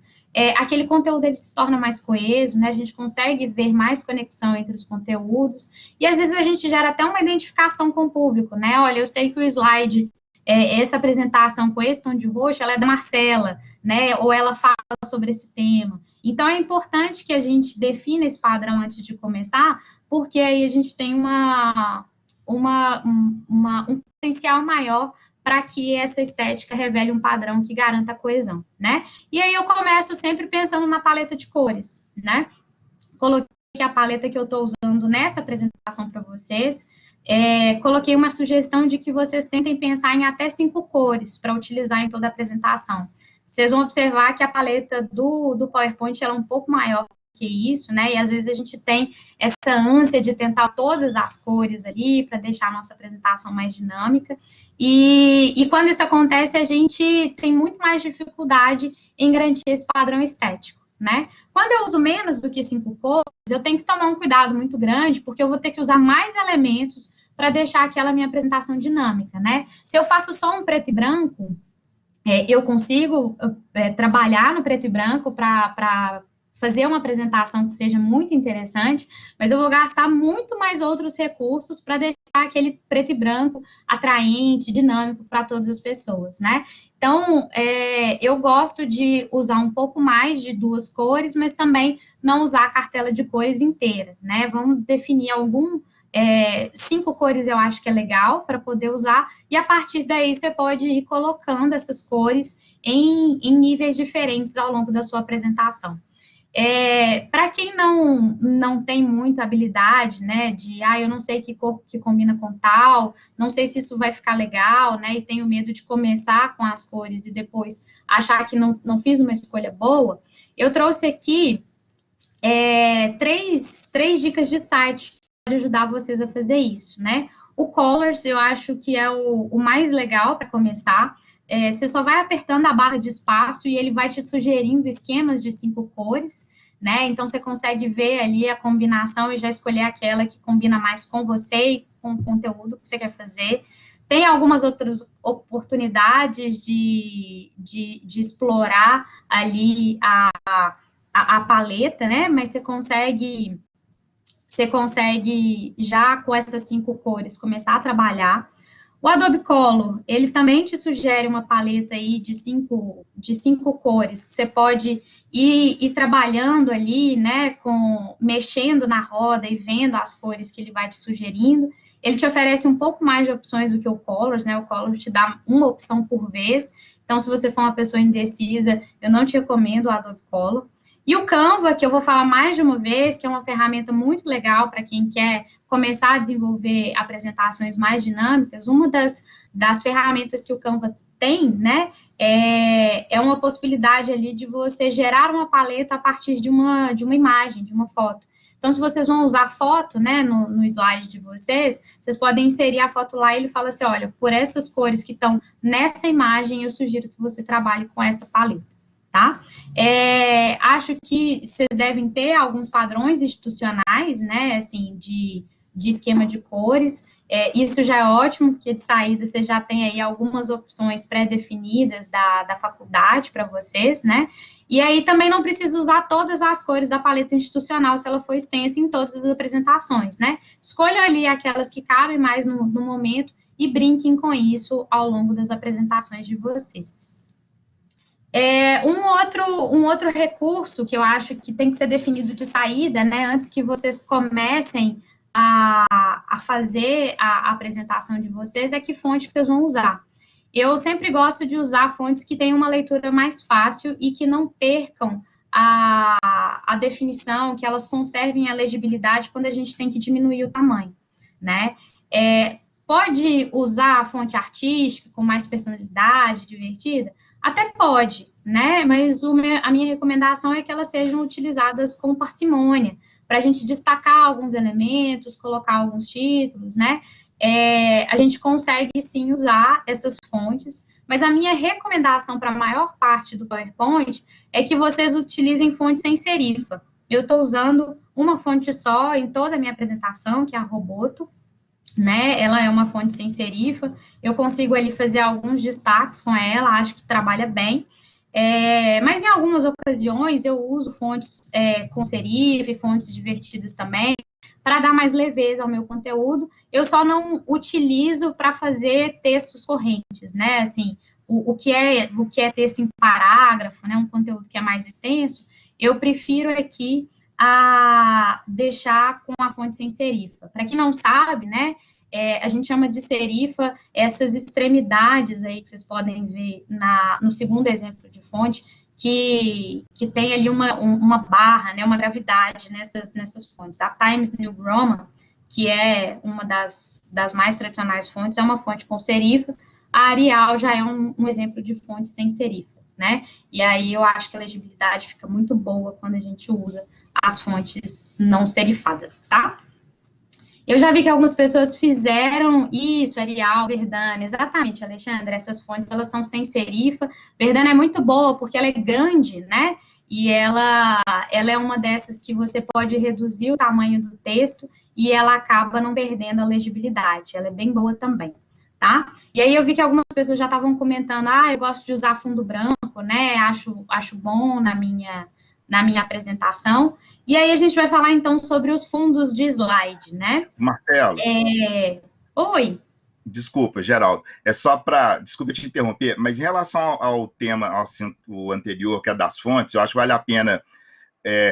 aquele conteúdo ele se torna mais coeso, né? A gente consegue ver mais conexão entre os conteúdos, e às vezes a gente gera até uma identificação com o público, né? Olha, eu sei que o slide, essa apresentação com esse tom de roxo, ela é da Marcela, né? Ou ela fala sobre esse tema. Então, é importante que a gente defina esse padrão antes de começar, porque aí a gente tem um potencial maior para que essa estética revele um padrão que garanta a coesão, né? E aí eu começo sempre pensando na paleta de cores, né? Coloquei a paleta que eu estou usando nessa apresentação para vocês, coloquei uma sugestão de que vocês tentem pensar em até 5 cores para utilizar em toda a apresentação. Vocês vão observar que a paleta do PowerPoint ela é um pouco maior que isso, né? E às vezes a gente tem essa ânsia de tentar todas as cores ali para deixar a nossa apresentação mais dinâmica. E quando isso acontece, a gente tem muito mais dificuldade em garantir esse padrão estético, né? Quando eu uso menos do que 5 cores, eu tenho que tomar um cuidado muito grande, porque eu vou ter que usar mais elementos para deixar aquela minha apresentação dinâmica, né? Se eu faço só um preto e branco, eu consigo trabalhar no preto e branco para fazer uma apresentação que seja muito interessante, mas eu vou gastar muito mais outros recursos para deixar aquele preto e branco atraente, dinâmico para todas as pessoas, né? Então, eu gosto de usar um pouco mais de 2 cores, mas também não usar a cartela de cores inteira, né? Vamos definir 5 cores eu acho que é legal para poder usar, e a partir daí você pode ir colocando essas cores em níveis diferentes ao longo da sua apresentação. Para quem não tem muita habilidade, né, eu não sei que cor que combina com tal, não sei se isso vai ficar legal, né, e tenho medo de começar com as cores e depois achar que não fiz uma escolha boa, eu trouxe aqui três dicas de site que pode ajudar vocês a fazer isso, né. O Colors, eu acho que é o mais legal para começar. Você só vai apertando a barra de espaço e ele vai te sugerindo esquemas de 5 cores, né? Então, você consegue ver ali a combinação e já escolher aquela que combina mais com você e com o conteúdo que você quer fazer. Tem algumas outras oportunidades de explorar ali a paleta, né? Mas você consegue já com essas 5 cores começar a trabalhar. O Adobe Color, ele também te sugere uma paleta aí de cinco cores, que você pode ir trabalhando ali, né, mexendo na roda e vendo as cores que ele vai te sugerindo. Ele te oferece um pouco mais de opções do que o Colors, né, o Colors te dá uma opção por vez, então se você for uma pessoa indecisa, eu não te recomendo o Adobe Color. E o Canva, que eu vou falar mais de uma vez, que é uma ferramenta muito legal para quem quer começar a desenvolver apresentações mais dinâmicas, uma das ferramentas que o Canva tem, né, é uma possibilidade ali de você gerar uma paleta a partir de uma imagem, de uma foto. Então, se vocês vão usar foto, né, no slide de vocês podem inserir a foto lá e ele fala assim, olha, por essas cores que estão nessa imagem, eu sugiro que você trabalhe com essa paleta. Tá? Acho que vocês devem ter alguns padrões institucionais, né, assim, de esquema de cores, isso já é ótimo, porque de saída você já tem aí algumas opções pré-definidas da faculdade para vocês, né, e aí também não precisa usar todas as cores da paleta institucional, se ela for extensa em todas as apresentações, né, escolham ali aquelas que cabem mais no momento e brinquem com isso ao longo das apresentações de vocês. Um outro recurso que eu acho que tem que ser definido de saída, né, antes que vocês comecem a fazer a apresentação de vocês, é que fonte que vocês vão usar. eu sempre gosto de usar fontes que tenham uma leitura mais fácil e que não percam a definição, que elas conservem a legibilidade quando a gente tem que diminuir o tamanho, né? Pode usar a fonte artística com mais personalidade, divertida? Até pode, né? Mas a minha recomendação é que elas sejam utilizadas com parcimônia, para a gente destacar alguns elementos, colocar alguns títulos, né? A gente consegue sim usar essas fontes, mas a minha recomendação para a maior parte do PowerPoint é que vocês utilizem fontes sem serifa. Eu estou usando uma fonte só em toda a minha apresentação, que é a Roboto, né? Ela é uma fonte sem serifa, eu consigo ali fazer alguns destaques com ela, acho que trabalha bem, mas em algumas ocasiões eu uso fontes com serifa e fontes divertidas também, para dar mais leveza ao meu conteúdo. Eu só não utilizo para fazer textos correntes, né? Assim, o que é texto em parágrafo, né? Um conteúdo que é mais extenso, eu prefiro aqui a deixar com a fonte sem serifa. Para quem não sabe, né? A gente chama de serifa essas extremidades aí que vocês podem ver no segundo exemplo de fonte, que tem ali uma barra, né, uma gravidade nessas fontes. A Times New Roman, que é uma das mais tradicionais fontes, é uma fonte com serifa. A Arial já é um exemplo de fonte sem serifa, né? E aí eu acho que a legibilidade fica muito boa quando a gente usa as fontes não serifadas, tá? Eu já vi que algumas pessoas fizeram isso, Arial, Verdana, exatamente, Alexandre, essas fontes, elas são sem serifa. Verdana é muito boa, porque ela é grande, né? E ela é uma dessas que você pode reduzir o tamanho do texto e ela acaba não perdendo a legibilidade. Ela é bem boa também, tá? E aí eu vi que algumas pessoas já estavam comentando, eu gosto de usar fundo branco, né? Acho bom na minha apresentação. E aí a gente vai falar, então, sobre os fundos de slide, né? Marcelo. Oi. Desculpa, Geraldo. É só para... Desculpa te interromper, mas em relação ao tema, ao assunto anterior, que é das fontes, eu acho que vale a pena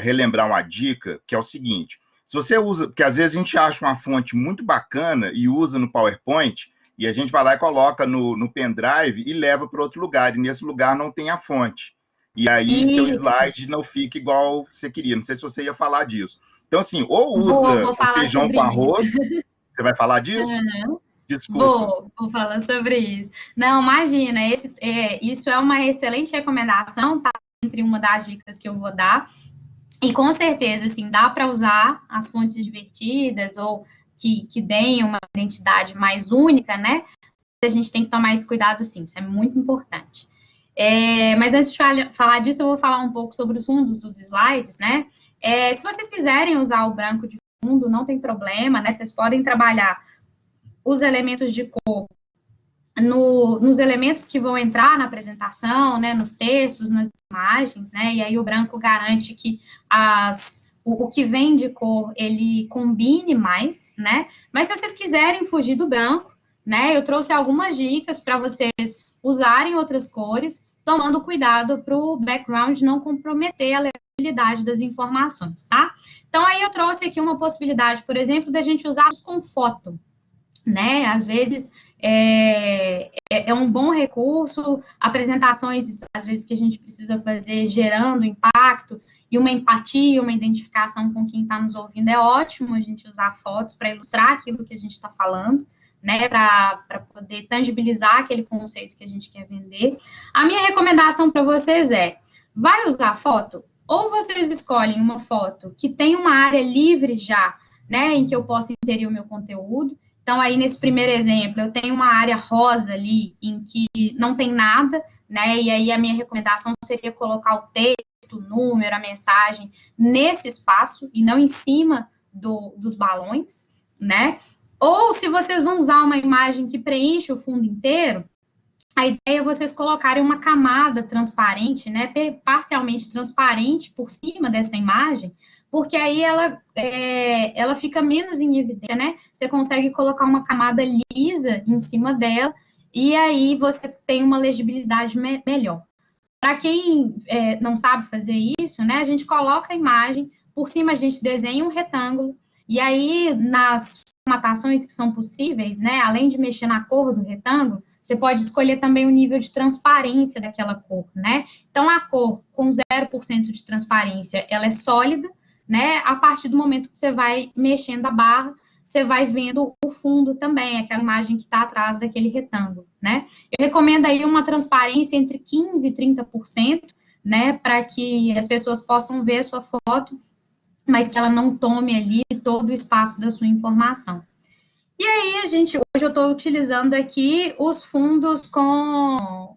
relembrar uma dica, que é o seguinte. Se você usa... Porque às vezes a gente acha uma fonte muito bacana e usa no PowerPoint, e a gente vai lá e coloca no pendrive e leva para outro lugar, e nesse lugar não tem a fonte. E aí seu slide não fica igual você queria. Não sei se você ia falar disso. Então, assim, ou usa vou o feijão com arroz. Isso. Você vai falar disso? Uhum. Desculpa. Vou falar sobre isso. Não, imagina, isso é uma excelente recomendação, tá? Entre uma das dicas que eu vou dar. E com certeza, assim, dá para usar as fontes divertidas ou que deem uma identidade mais única, né? A gente tem que tomar esse cuidado, sim, isso é muito importante. Mas antes de falar disso, eu vou falar um pouco sobre os fundos dos slides, né? Se vocês quiserem usar o branco de fundo, não tem problema, né? Vocês podem trabalhar os elementos de cor nos elementos que vão entrar na apresentação, né? Nos textos, nas imagens, né? E aí o branco garante que o que vem de cor, ele combine mais, né? Mas se vocês quiserem fugir do branco, né? Eu trouxe algumas dicas para vocês usarem outras cores, tomando cuidado para o background não comprometer a legibilidade das informações, tá? Então, aí eu trouxe aqui uma possibilidade, por exemplo, da gente usar com foto, né? Às vezes é um bom recurso, apresentações, às vezes, que a gente precisa fazer gerando impacto e uma empatia, uma identificação com quem está nos ouvindo, é ótimo a gente usar fotos para ilustrar aquilo que a gente está falando, né, para poder tangibilizar aquele conceito que a gente quer vender. A minha recomendação para vocês vai usar foto? Ou vocês escolhem uma foto que tem uma área livre já, né, em que eu possa inserir o meu conteúdo. Então, aí, nesse primeiro exemplo, eu tenho uma área rosa ali, em que não tem nada, né, e aí a minha recomendação seria colocar o texto, o número, a mensagem nesse espaço, e não em cima dos balões, né. Ou, se vocês vão usar uma imagem que preenche o fundo inteiro, a ideia é vocês colocarem uma camada transparente, né, parcialmente transparente por cima dessa imagem, porque aí ela fica menos em evidência, né? Você consegue colocar uma camada lisa em cima dela e aí você tem uma legibilidade melhor. Para quem não sabe fazer isso, né, a gente coloca a imagem, por cima a gente desenha um retângulo e aí nas formatações que são possíveis, né, além de mexer na cor do retângulo, Você pode escolher também o nível de transparência daquela cor, né? Então, a cor com 0% de transparência, ela é sólida, né? A partir do momento que você vai mexendo a barra, você vai vendo o fundo também, aquela imagem que está atrás daquele retângulo, né? Eu recomendo aí uma transparência entre 15% e 30%, né? Para que as pessoas possam ver a sua foto, mas que ela não tome ali todo o espaço da sua informação. E aí, hoje eu estou utilizando aqui os fundos com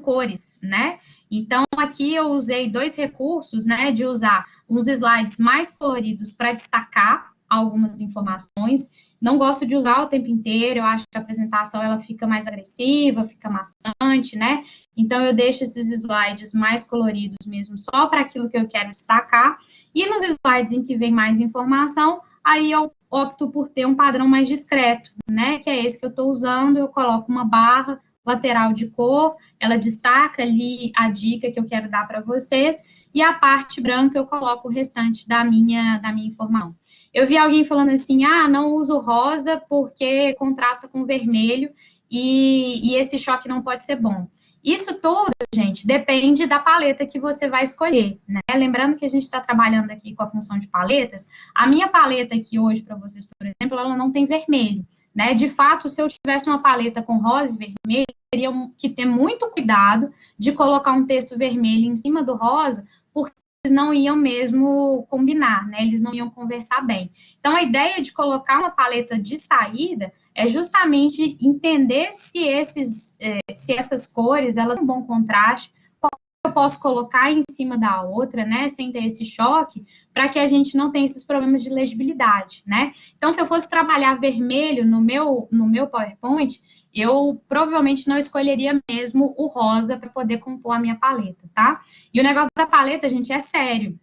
cores, né? Então, aqui eu usei 2 recursos, né? De usar uns slides mais coloridos para destacar algumas informações. Não gosto de usar o tempo inteiro, eu acho que a apresentação ela fica mais agressiva, fica maçante, né? Então, eu deixo esses slides mais coloridos mesmo, só para aquilo que eu quero destacar. E nos slides em que vem mais informação, aí eu opto por ter um padrão mais discreto, né? Que é esse que eu estou usando, eu coloco uma barra lateral de cor, ela destaca ali a dica que eu quero dar para vocês, e a parte branca eu coloco o restante da minha informação. Eu vi alguém falando assim, não uso rosa porque contrasta com vermelho e esse choque não pode ser bom. Isso tudo, gente, depende da paleta que você vai escolher, né? Lembrando que a gente está trabalhando aqui com a função de paletas, a minha paleta aqui hoje para vocês, por exemplo, ela não tem vermelho, né? De fato, se eu tivesse uma paleta com rosa e vermelho, teria que ter muito cuidado de colocar um texto vermelho em cima do rosa, porque eles não iam mesmo combinar, né? Eles não iam conversar bem. Então, a ideia de colocar uma paleta de saída é justamente entender se essas cores, elas têm um bom contraste, qual eu posso colocar em cima da outra, né, sem ter esse choque, para que a gente não tenha esses problemas de legibilidade, né? Então, se eu fosse trabalhar vermelho no meu PowerPoint, eu provavelmente não escolheria mesmo o rosa para poder compor a minha paleta, tá? E o negócio da paleta, gente, é sério.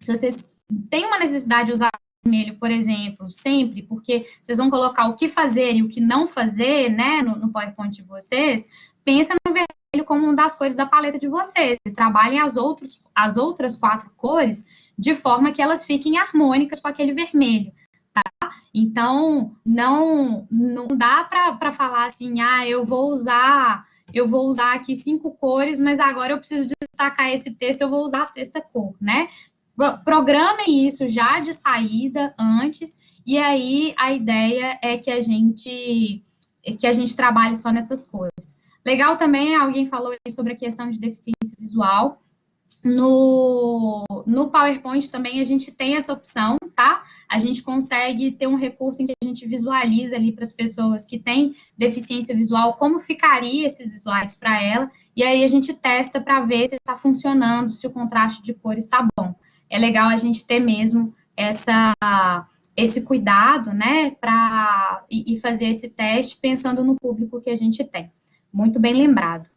Se vocês têm uma necessidade de usar vermelho, por exemplo, sempre, porque vocês vão colocar o que fazer e o que não fazer, né, no PowerPoint de vocês, pensa no vermelho como uma das cores da paleta de vocês, e trabalhem as outras 4 cores de forma que elas fiquem harmônicas com aquele vermelho, tá? Então, não dá para falar assim, eu vou usar aqui 5 cores, mas agora eu preciso destacar esse texto, eu vou usar a 6ª cor, né? Programem isso já de saída antes, e aí a ideia é que a gente trabalhe só nessas cores. Legal também, alguém falou sobre a questão de deficiência visual. No PowerPoint também a gente tem essa opção, tá? A gente consegue ter um recurso em que a gente visualiza ali para as pessoas que têm deficiência visual como ficaria esses slides para ela, e aí a gente testa para ver se está funcionando, se o contraste de cores está bom. É legal a gente ter mesmo esse cuidado, né, e fazer esse teste pensando no público que a gente tem. Muito bem lembrado.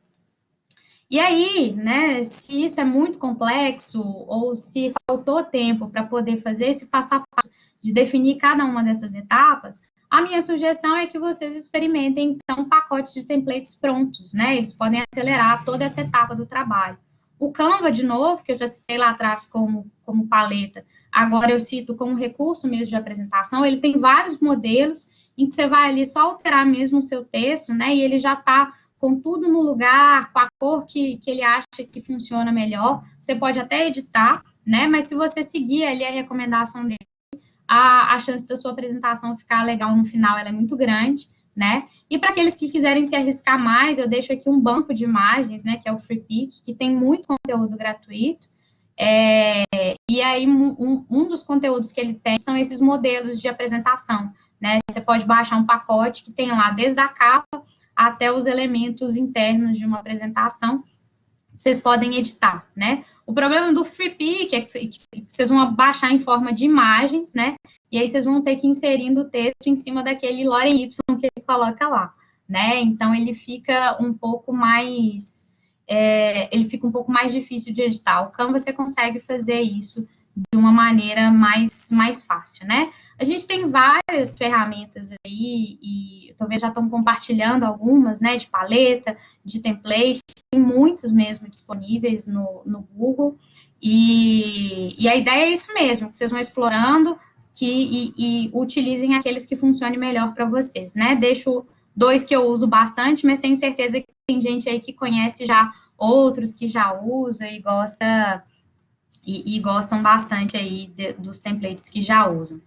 E aí, né, se isso é muito complexo ou se faltou tempo para poder fazer esse passo a passo de definir cada uma dessas etapas, a minha sugestão é que vocês experimentem, então, pacotes de templates prontos, né? Eles podem acelerar toda essa etapa do trabalho. O Canva, de novo, que eu já citei lá atrás como paleta, agora eu cito como recurso mesmo de apresentação, ele tem vários modelos em que você vai ali só alterar mesmo o seu texto, né? E ele já está com tudo no lugar, com a cor que ele acha que funciona melhor. Você pode até editar, né? Mas se você seguir ali a recomendação dele, a chance da sua apresentação ficar legal no final, ela é muito grande, né? E para aqueles que quiserem se arriscar mais, eu deixo aqui um banco de imagens, né? Que é o FreePic, que tem muito conteúdo gratuito. E aí, um dos conteúdos que ele tem são esses modelos de apresentação, né? Você pode baixar um pacote que tem lá desde a capa até os elementos internos de uma apresentação, vocês podem editar, né? O problema do FreePic é que vocês vão baixar em forma de imagens, né? E aí vocês vão ter que ir inserindo o texto em cima daquele lorem ipsum que ele coloca lá, né? Então, ele fica um pouco mais... difícil de editar. O Canva, você consegue fazer isso de uma maneira mais fácil, né? A gente tem várias ferramentas aí, e talvez já estão compartilhando algumas, né, de paleta, de template, tem muitos mesmo disponíveis no Google, e a ideia é isso mesmo, que vocês vão explorando e utilizem aqueles que funcionem melhor para vocês, né? Deixo dois que eu uso bastante, mas tenho certeza que tem gente aí que conhece já outros que já usa e gosta e gostam bastante aí dos templates que já usam.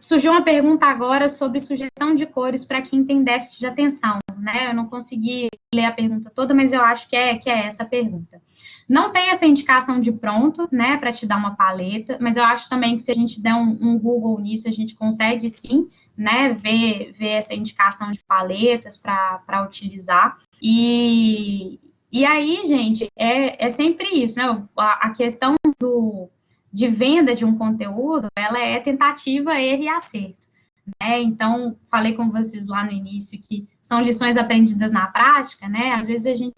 Surgiu uma pergunta agora sobre sugestão de cores para quem tem déficit de atenção, né? Eu não consegui ler a pergunta toda, mas eu acho que é essa a pergunta. Não tem essa indicação de pronto, né, para te dar uma paleta, mas eu acho também que se a gente der um Google nisso, a gente consegue sim, né, ver essa indicação de paletas para utilizar. E aí, gente, é sempre isso, né? A questão de venda de um conteúdo, ela é tentativa, erro e acerto, né? Então, falei com vocês lá no início que são lições aprendidas na prática, né? Às vezes a gente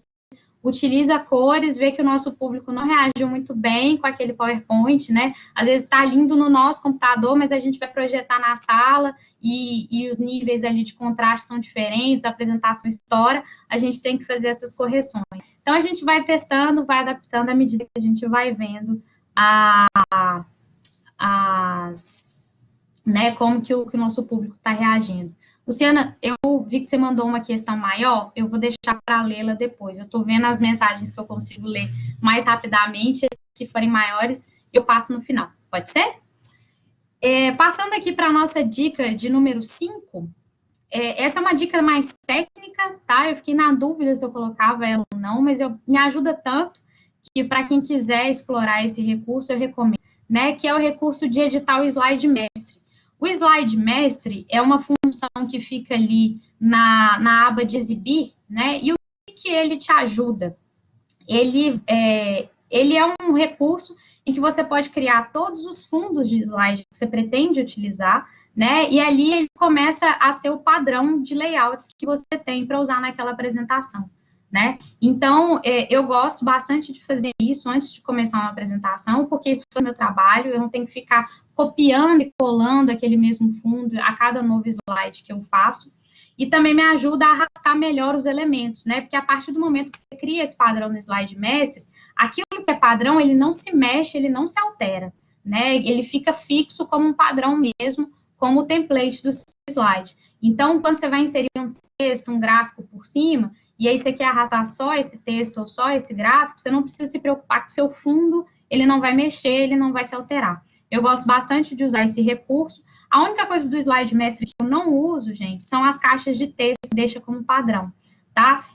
utiliza cores, vê que o nosso público não reagiu muito bem com aquele PowerPoint, né? Às vezes está lindo no nosso computador, mas a gente vai projetar na sala e os níveis ali de contraste são diferentes, a apresentação estoura, a gente tem que fazer essas correções. Então, a gente vai testando, vai adaptando à medida que a gente vai vendo né, como que o nosso público está reagindo. Luciana, eu vi que você mandou uma questão maior, eu vou deixar para lê-la depois. Eu estou vendo as mensagens que eu consigo ler mais rapidamente, que forem maiores, eu passo no final. Pode ser? Passando aqui para a nossa dica de número 5, essa é uma dica mais técnica, tá? Eu fiquei na dúvida se eu colocava ela ou não, mas me ajuda tanto que para quem quiser explorar esse recurso, eu recomendo, né? Que é o recurso de editar o slide mestre. O slide mestre é uma função que fica ali na aba de exibir, né? E o que ele te ajuda? Ele é um recurso em que você pode criar todos os fundos de slide que você pretende utilizar, né? E ali ele começa a ser o padrão de layouts que você tem para usar naquela apresentação, né? Então, eu gosto bastante de fazer isso antes de começar uma apresentação, porque isso foi meu trabalho, eu não tenho que ficar copiando e colando aquele mesmo fundo a cada novo slide que eu faço. E também me ajuda a arrastar melhor os elementos, né? Porque a partir do momento que você cria esse padrão no slide mestre, aquilo que é padrão, ele não se mexe, ele não se altera, né? Ele fica fixo como um padrão mesmo, como o template do slide. Então, quando você vai inserir um texto, um gráfico por cima, e aí você quer arrastar só esse texto ou só esse gráfico, você não precisa se preocupar com o seu fundo, ele não vai mexer, ele não vai se alterar. Eu gosto bastante de usar esse recurso. A única coisa do slide mestre que eu não uso, gente, são as caixas de texto que deixa como padrão, tá?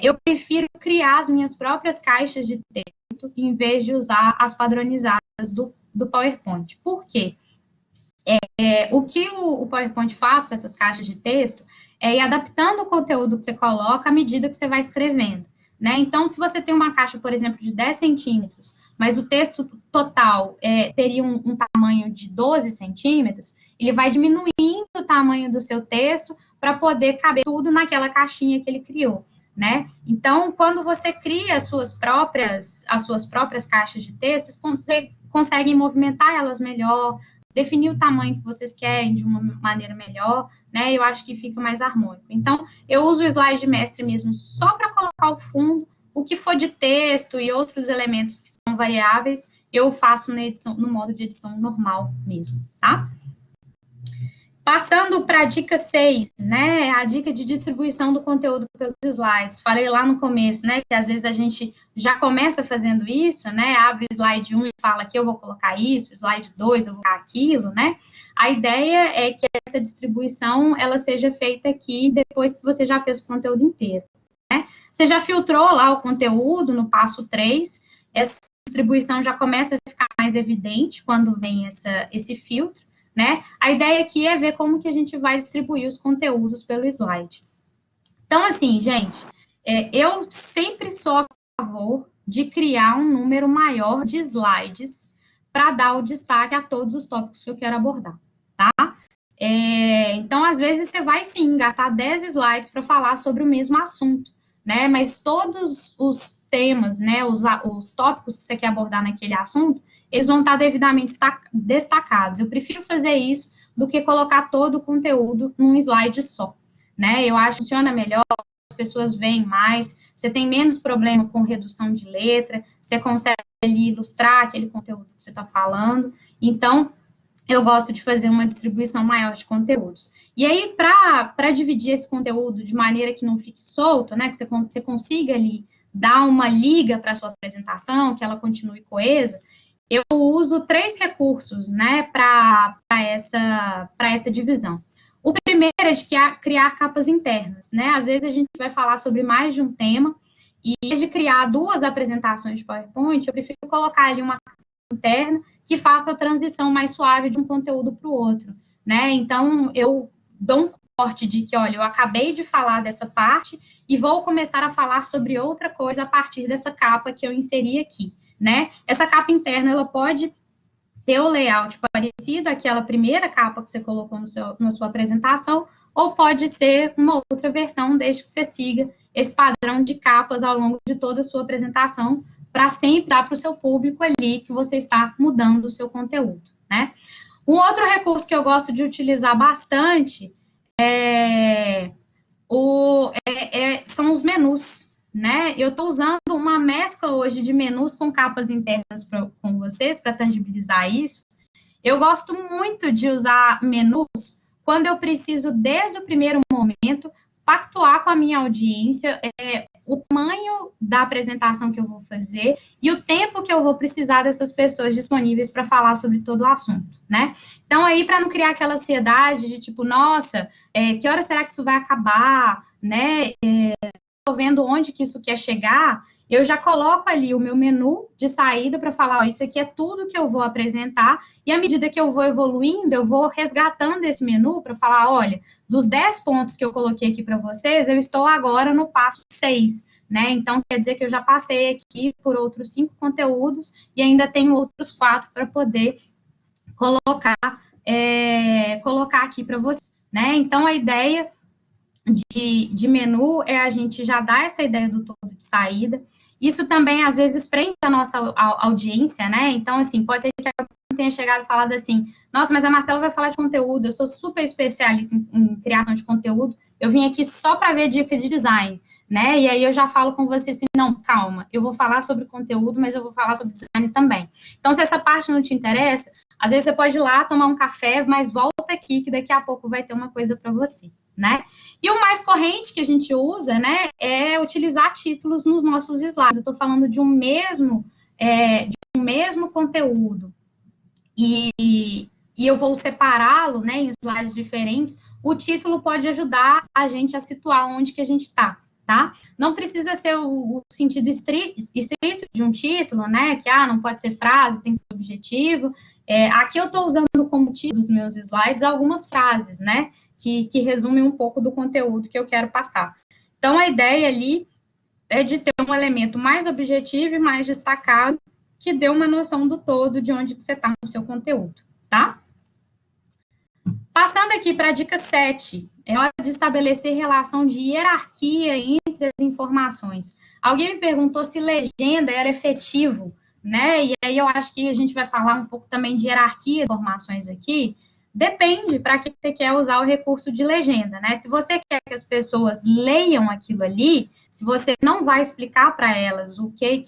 Eu prefiro criar as minhas próprias caixas de texto em vez de usar as padronizadas do PowerPoint. Por quê? O que o PowerPoint faz com essas caixas de texto é ir adaptando o conteúdo que você coloca à medida que você vai escrevendo, né? Então, se você tem uma caixa, por exemplo, de 10 centímetros, mas o texto total teria um tamanho de 12 centímetros, ele vai diminuindo o tamanho do seu texto para poder caber tudo naquela caixinha que ele criou, né? Então, quando você cria as suas próprias caixas de texto, você consegue movimentar elas melhor, definir o tamanho que vocês querem de uma maneira melhor, né? Eu acho que fica mais harmônico. Então, eu uso o slide mestre mesmo só para colocar o fundo, o que for de texto e outros elementos que são variáveis, eu faço na edição, no modo de edição normal mesmo, tá? Passando para a dica 6, né, a dica de distribuição do conteúdo pelos slides. Falei lá no começo, né, que às vezes a gente já começa fazendo isso, né, abre o slide 1 e fala que eu vou colocar isso, slide 2 eu vou colocar aquilo, né. A ideia é que essa distribuição, ela seja feita aqui depois que você já fez o conteúdo inteiro, né. Você já filtrou lá o conteúdo no passo 3, essa distribuição já começa a ficar mais evidente quando vem esse filtro, né? A ideia aqui é ver como que a gente vai distribuir os conteúdos pelo slide. Então, assim, gente, eu sempre sou a favor de criar um número maior de slides para dar o destaque a todos os tópicos que eu quero abordar, tá? Então, às vezes, você vai, sim, gastar 10 slides para falar sobre o mesmo assunto, né? Mas todos os temas, né, os tópicos que você quer abordar naquele assunto, eles vão estar devidamente destacados. Eu prefiro fazer isso do que colocar todo o conteúdo num slide só, né? Eu acho que funciona melhor, as pessoas veem mais, você tem menos problema com redução de letra, você consegue ali ilustrar aquele conteúdo que você está falando. Então, eu gosto de fazer uma distribuição maior de conteúdos. E aí, para dividir esse conteúdo de maneira que não fique solto, né, que você consiga ali dar uma liga para a sua apresentação, que ela continue coesa, eu uso 3 recursos, né, para essa divisão. O primeiro é de criar capas internas, né? Às vezes a gente vai falar sobre mais de um tema, e em vez de criar 2 apresentações de PowerPoint, eu prefiro colocar ali uma capa interna que faça a transição mais suave de um conteúdo para o outro, né? Então, eu dou um corte de que, olha, eu acabei de falar dessa parte e vou começar a falar sobre outra coisa a partir dessa capa que eu inseri aqui, né? Essa capa interna, ela pode ter o layout parecido àquela primeira capa que você colocou na sua apresentação, ou pode ser uma outra versão, desde que você siga esse padrão de capas ao longo de toda a sua apresentação, para sempre dar para o seu público ali que você está mudando o seu conteúdo, né? Um outro recurso que eu gosto de utilizar bastante são os menus, né? Eu estou usando uma mescla hoje de menus com capas internas com vocês, para tangibilizar isso. Eu gosto muito de usar menus quando eu preciso, desde o primeiro momento, pactuar com a minha audiência o tamanho da apresentação que eu vou fazer e o tempo que eu vou precisar dessas pessoas disponíveis para falar sobre todo o assunto, né? Então, aí, para não criar aquela ansiedade de tipo, nossa, que hora será que isso vai acabar, né? Estou vendo onde que isso quer chegar, eu já coloco ali o meu menu de saída para falar, ó, isso aqui é tudo que eu vou apresentar, e à medida que eu vou evoluindo, eu vou resgatando esse menu para falar, olha, dos 10 pontos que eu coloquei aqui para vocês, eu estou agora no passo 6, né? Então, quer dizer que eu já passei aqui por outros 5 conteúdos e ainda tenho outros 4 para poder colocar aqui para vocês, né? Então, a ideia de menu é a gente já dar essa ideia do todo de saída. Isso também, às vezes, prende a nossa audiência, né? Então, assim, pode ser que alguém tenha chegado e falado assim, nossa, mas a Marcela vai falar de conteúdo, eu sou super especialista em criação de conteúdo, eu vim aqui só para ver dica de design, né? E aí eu já falo com você assim, não, calma, eu vou falar sobre conteúdo, mas eu vou falar sobre design também. Então, se essa parte não te interessa, às vezes você pode ir lá tomar um café, mas volta aqui que daqui a pouco vai ter uma coisa para você, né? E o mais corrente que a gente usa, né, é utilizar títulos nos nossos slides. Eu estou falando de um mesmo conteúdo e eu vou separá-lo, né, em slides diferentes. O título pode ajudar a gente a situar onde que a gente está, tá? Não precisa ser o sentido estrito de um título, né, que não pode ser frase, tem que ser objetivo. Aqui eu estou usando como título dos meus slides algumas frases, né, que resumem um pouco do conteúdo que eu quero passar. Então, a ideia ali é de ter um elemento mais objetivo e mais destacado, que dê uma noção do todo de onde que você está no seu conteúdo, tá? Passando aqui para a dica 7, é hora de estabelecer relação de hierarquia entre as informações. Alguém me perguntou se legenda era efetivo, né? E aí eu acho que a gente vai falar um pouco também de hierarquia de informações aqui. Depende para que você quer usar o recurso de legenda, né? Se você quer que as pessoas leiam aquilo ali, se você não vai explicar para elas o que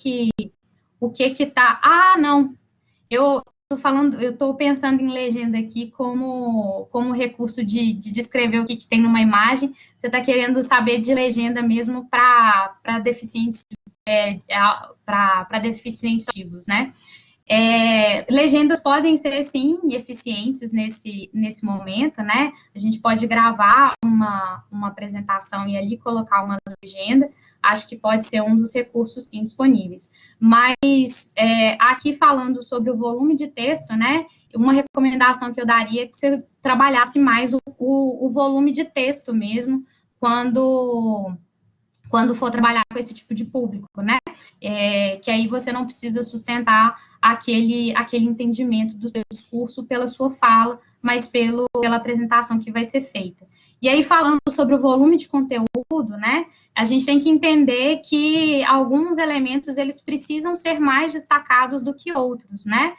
tá... não, eu estou pensando em legenda aqui como recurso de descrever o que tem numa imagem. Você está querendo saber de legenda mesmo para deficientes, para deficientes ativos, né? Legendas podem ser, sim, eficientes nesse momento, né? A gente pode gravar uma apresentação e ali colocar uma legenda. Acho que pode ser um dos recursos, sim, disponíveis. Mas, aqui falando sobre o volume de texto, né? Uma recomendação que eu daria é que você trabalhasse mais o volume de texto mesmo, quando for trabalhar com esse tipo de público, né? Que aí você não precisa sustentar aquele entendimento do seu discurso pela sua fala, mas pela apresentação que vai ser feita. E aí, falando sobre o volume de conteúdo, né, a gente tem que entender que alguns elementos, eles precisam ser mais destacados do que outros, né?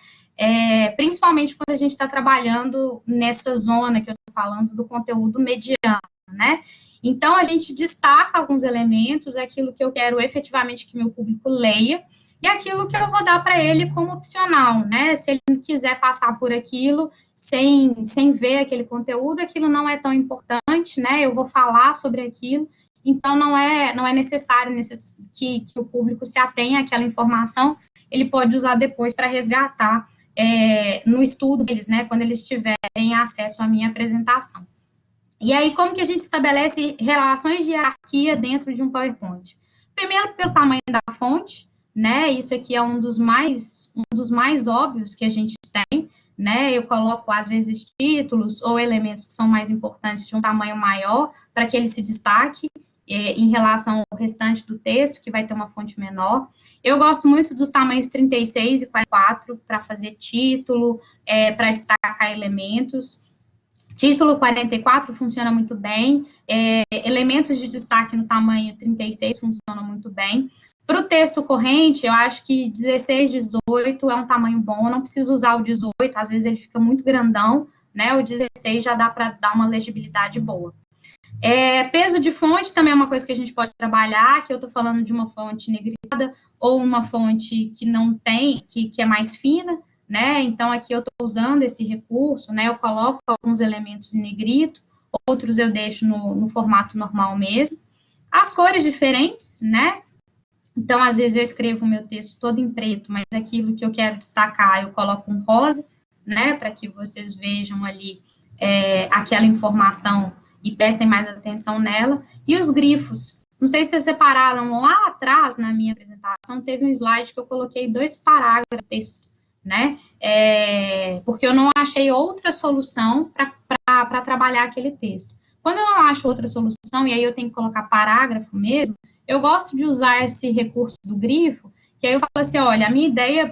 Principalmente quando a gente está trabalhando nessa zona que eu estou falando do conteúdo mediano, né? Então, a gente destaca alguns elementos, aquilo que eu quero efetivamente que meu público leia, e aquilo que eu vou dar para ele como opcional, né? Se ele não quiser passar por aquilo sem ver aquele conteúdo, aquilo não é tão importante, né? Eu vou falar sobre aquilo, então não é necessário que o público se atenha àquela informação, ele pode usar depois para resgatar no estudo deles, né? Quando eles tiverem acesso à minha apresentação. E aí, como que a gente estabelece relações de hierarquia dentro de um PowerPoint? Primeiro, pelo tamanho da fonte, né? Isso aqui é um dos mais óbvios que a gente tem, né? Eu coloco, às vezes, títulos ou elementos que são mais importantes de um tamanho maior, para que ele se destaque em relação ao restante do texto, que vai ter uma fonte menor. Eu gosto muito dos tamanhos 36 e 44 para fazer título, para destacar elementos. Título 44 funciona muito bem, elementos de destaque no tamanho 36 funcionam muito bem. Para o texto corrente, eu acho que 16, 18 é um tamanho bom, não preciso usar o 18, às vezes ele fica muito grandão, né? O 16 já dá para dar uma legibilidade boa. Peso de fonte também é uma coisa que a gente pode trabalhar, que eu estou falando de uma fonte negritada ou uma fonte que não tem, que é mais fina, né? Então, aqui eu estou usando esse recurso, né? Eu coloco alguns elementos em negrito, outros eu deixo no formato normal mesmo. As cores diferentes, né? Então, às vezes eu escrevo o meu texto todo em preto, mas aquilo que eu quero destacar, eu coloco um rosa, né? Para que vocês vejam ali aquela informação e prestem mais atenção nela. E os grifos. Não sei se vocês separaram lá atrás, na minha apresentação, teve um slide que eu coloquei 2 parágrafos de texto, né? Porque eu não achei outra solução para trabalhar aquele texto. Quando eu não acho outra solução, e aí eu tenho que colocar parágrafo mesmo, eu gosto de usar esse recurso do grifo, que aí eu falo assim, olha, a minha ideia,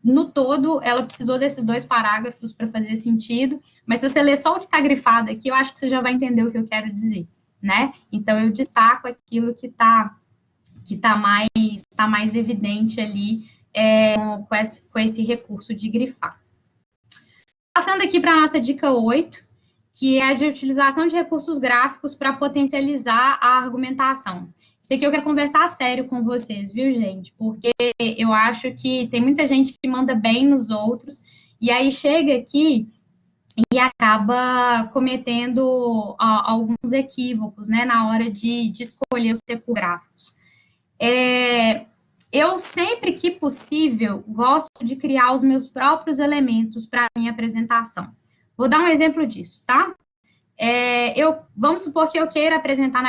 no todo, ela precisou desses 2 parágrafos para fazer sentido, mas se você ler só o que está grifado aqui, eu acho que você já vai entender o que eu quero dizer, né? Então, eu destaco aquilo que tá mais evidente ali, com esse recurso de grifar. Passando aqui para a nossa dica 8, que é a de utilização de recursos gráficos para potencializar a argumentação. Isso aqui eu quero conversar sério com vocês, viu, gente? Porque eu acho que tem muita gente que manda bem nos outros, e aí chega aqui e acaba cometendo alguns equívocos, né, na hora de escolher os recursos gráficos. Eu, sempre que possível, gosto de criar os meus próprios elementos para a minha apresentação. Vou dar um exemplo disso, tá? Vamos supor que eu queira apresentar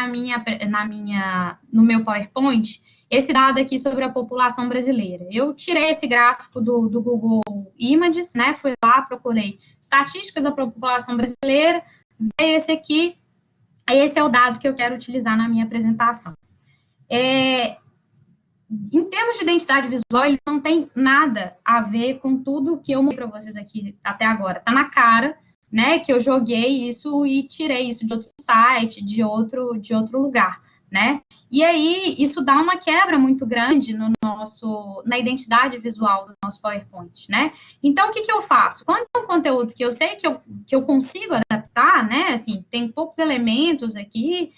no meu PowerPoint esse dado aqui sobre a população brasileira. Eu tirei esse gráfico do Google Images, né? Fui lá, procurei estatísticas da população brasileira, veio esse aqui, esse é o dado que eu quero utilizar na minha apresentação. Em termos de identidade visual, ele não tem nada a ver com tudo que eu mostrei para vocês aqui até agora. Tá na cara, né, que eu joguei isso e tirei isso de outro site, de outro lugar, né? E aí, isso dá uma quebra muito grande na identidade visual do nosso PowerPoint, né? Então, o que eu faço? Quando é um conteúdo que eu sei que eu consigo adaptar, né, assim, tem poucos elementos aqui,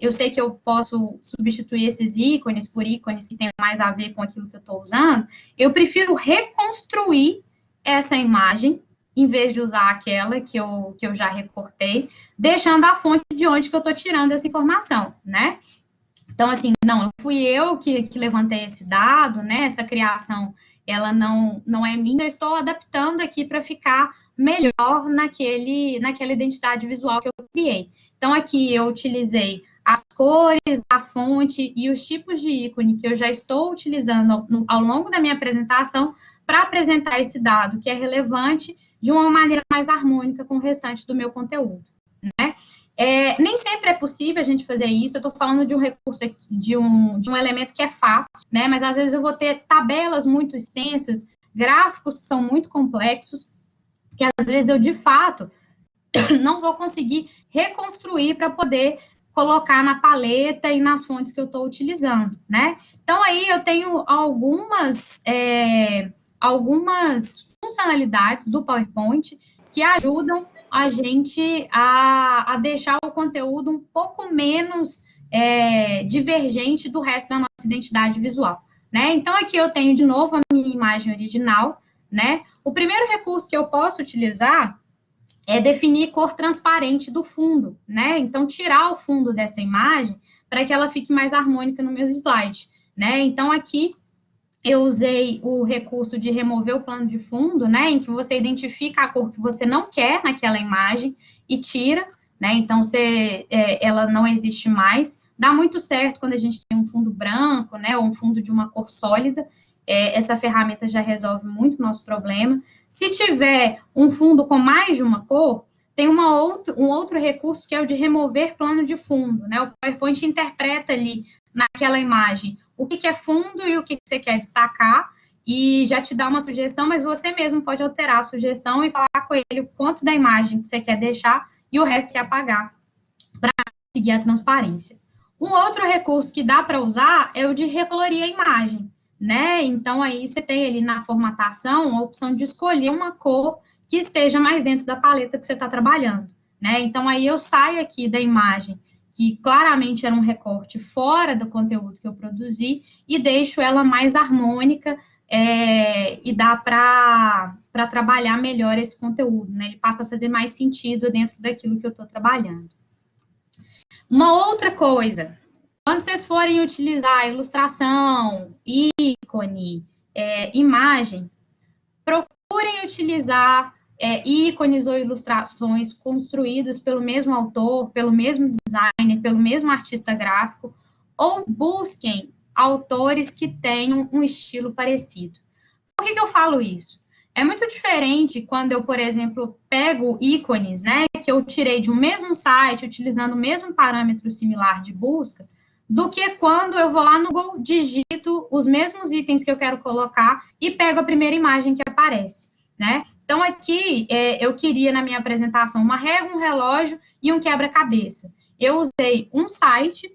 eu sei que eu posso substituir esses ícones por ícones que têm mais a ver com aquilo que eu estou usando, eu prefiro reconstruir essa imagem, em vez de usar aquela que eu já recortei, deixando a fonte de onde que eu estou tirando essa informação, né? Então, assim, não fui eu que levantei esse dado, né? Essa criação, ela não é minha, eu estou adaptando aqui para ficar melhor naquela identidade visual que eu criei. Então, aqui eu utilizei as cores, a fonte e os tipos de ícone que eu já estou utilizando ao longo da minha apresentação para apresentar esse dado que é relevante de uma maneira mais harmônica com o restante do meu conteúdo, né? Nem sempre é possível a gente fazer isso, eu estou falando de um recurso, de um elemento que é fácil, né? Mas às vezes eu vou ter tabelas muito extensas, gráficos que são muito complexos, que às vezes eu, de fato, não vou conseguir reconstruir para poder colocar na paleta e nas fontes que eu estou utilizando, né? Então, aí eu tenho algumas funcionalidades do PowerPoint que ajudam a gente a deixar o conteúdo um pouco menos divergente do resto da nossa identidade visual. né? Então, aqui eu tenho, de novo, a minha imagem original, né? O primeiro recurso que eu posso utilizar é definir cor transparente do fundo, né? Então, tirar o fundo dessa imagem para que ela fique mais harmônica no meu slide, né? Então, aqui eu usei o recurso de remover o plano de fundo, né? Em que você identifica a cor que você não quer naquela imagem e tira, né? Então, ela não existe mais. Dá muito certo quando a gente tem um fundo branco, né? Ou um fundo de uma cor sólida. Essa ferramenta já resolve muito o nosso problema. Se tiver um fundo com mais de uma cor, tem um outro recurso que é o de remover plano de fundo, né? O PowerPoint interpreta ali naquela imagem o que é fundo e o que você quer destacar, e já te dá uma sugestão, mas você mesmo pode alterar a sugestão e falar com ele o quanto da imagem que você quer deixar e o resto que apagar, para seguir a transparência. Um outro recurso que dá para usar é o de recolorir a imagem, né? Então, aí você tem ali na formatação a opção de escolher uma cor que esteja mais dentro da paleta que você está trabalhando, né? Então, aí eu saio aqui da imagem que claramente era um recorte fora do conteúdo que eu produzi, e deixo ela mais harmônica, e dá para trabalhar melhor esse conteúdo, né? Ele passa a fazer mais sentido dentro daquilo que eu estou trabalhando. Uma outra coisa, quando vocês forem utilizar ilustração, ícone, imagem, procurem utilizar ícones ou ilustrações construídos pelo mesmo autor, pelo mesmo designer, pelo mesmo artista gráfico, ou busquem autores que tenham um estilo parecido. Por que eu falo isso? É muito diferente quando eu, por exemplo, pego ícones, né, que eu tirei de um mesmo site, utilizando o mesmo parâmetro similar de busca, do que quando eu vou lá no Google, digito os mesmos itens que eu quero colocar e pego a primeira imagem que aparece, né? Então, aqui, eu queria, na minha apresentação, uma régua, um relógio e um quebra-cabeça. Eu usei um site,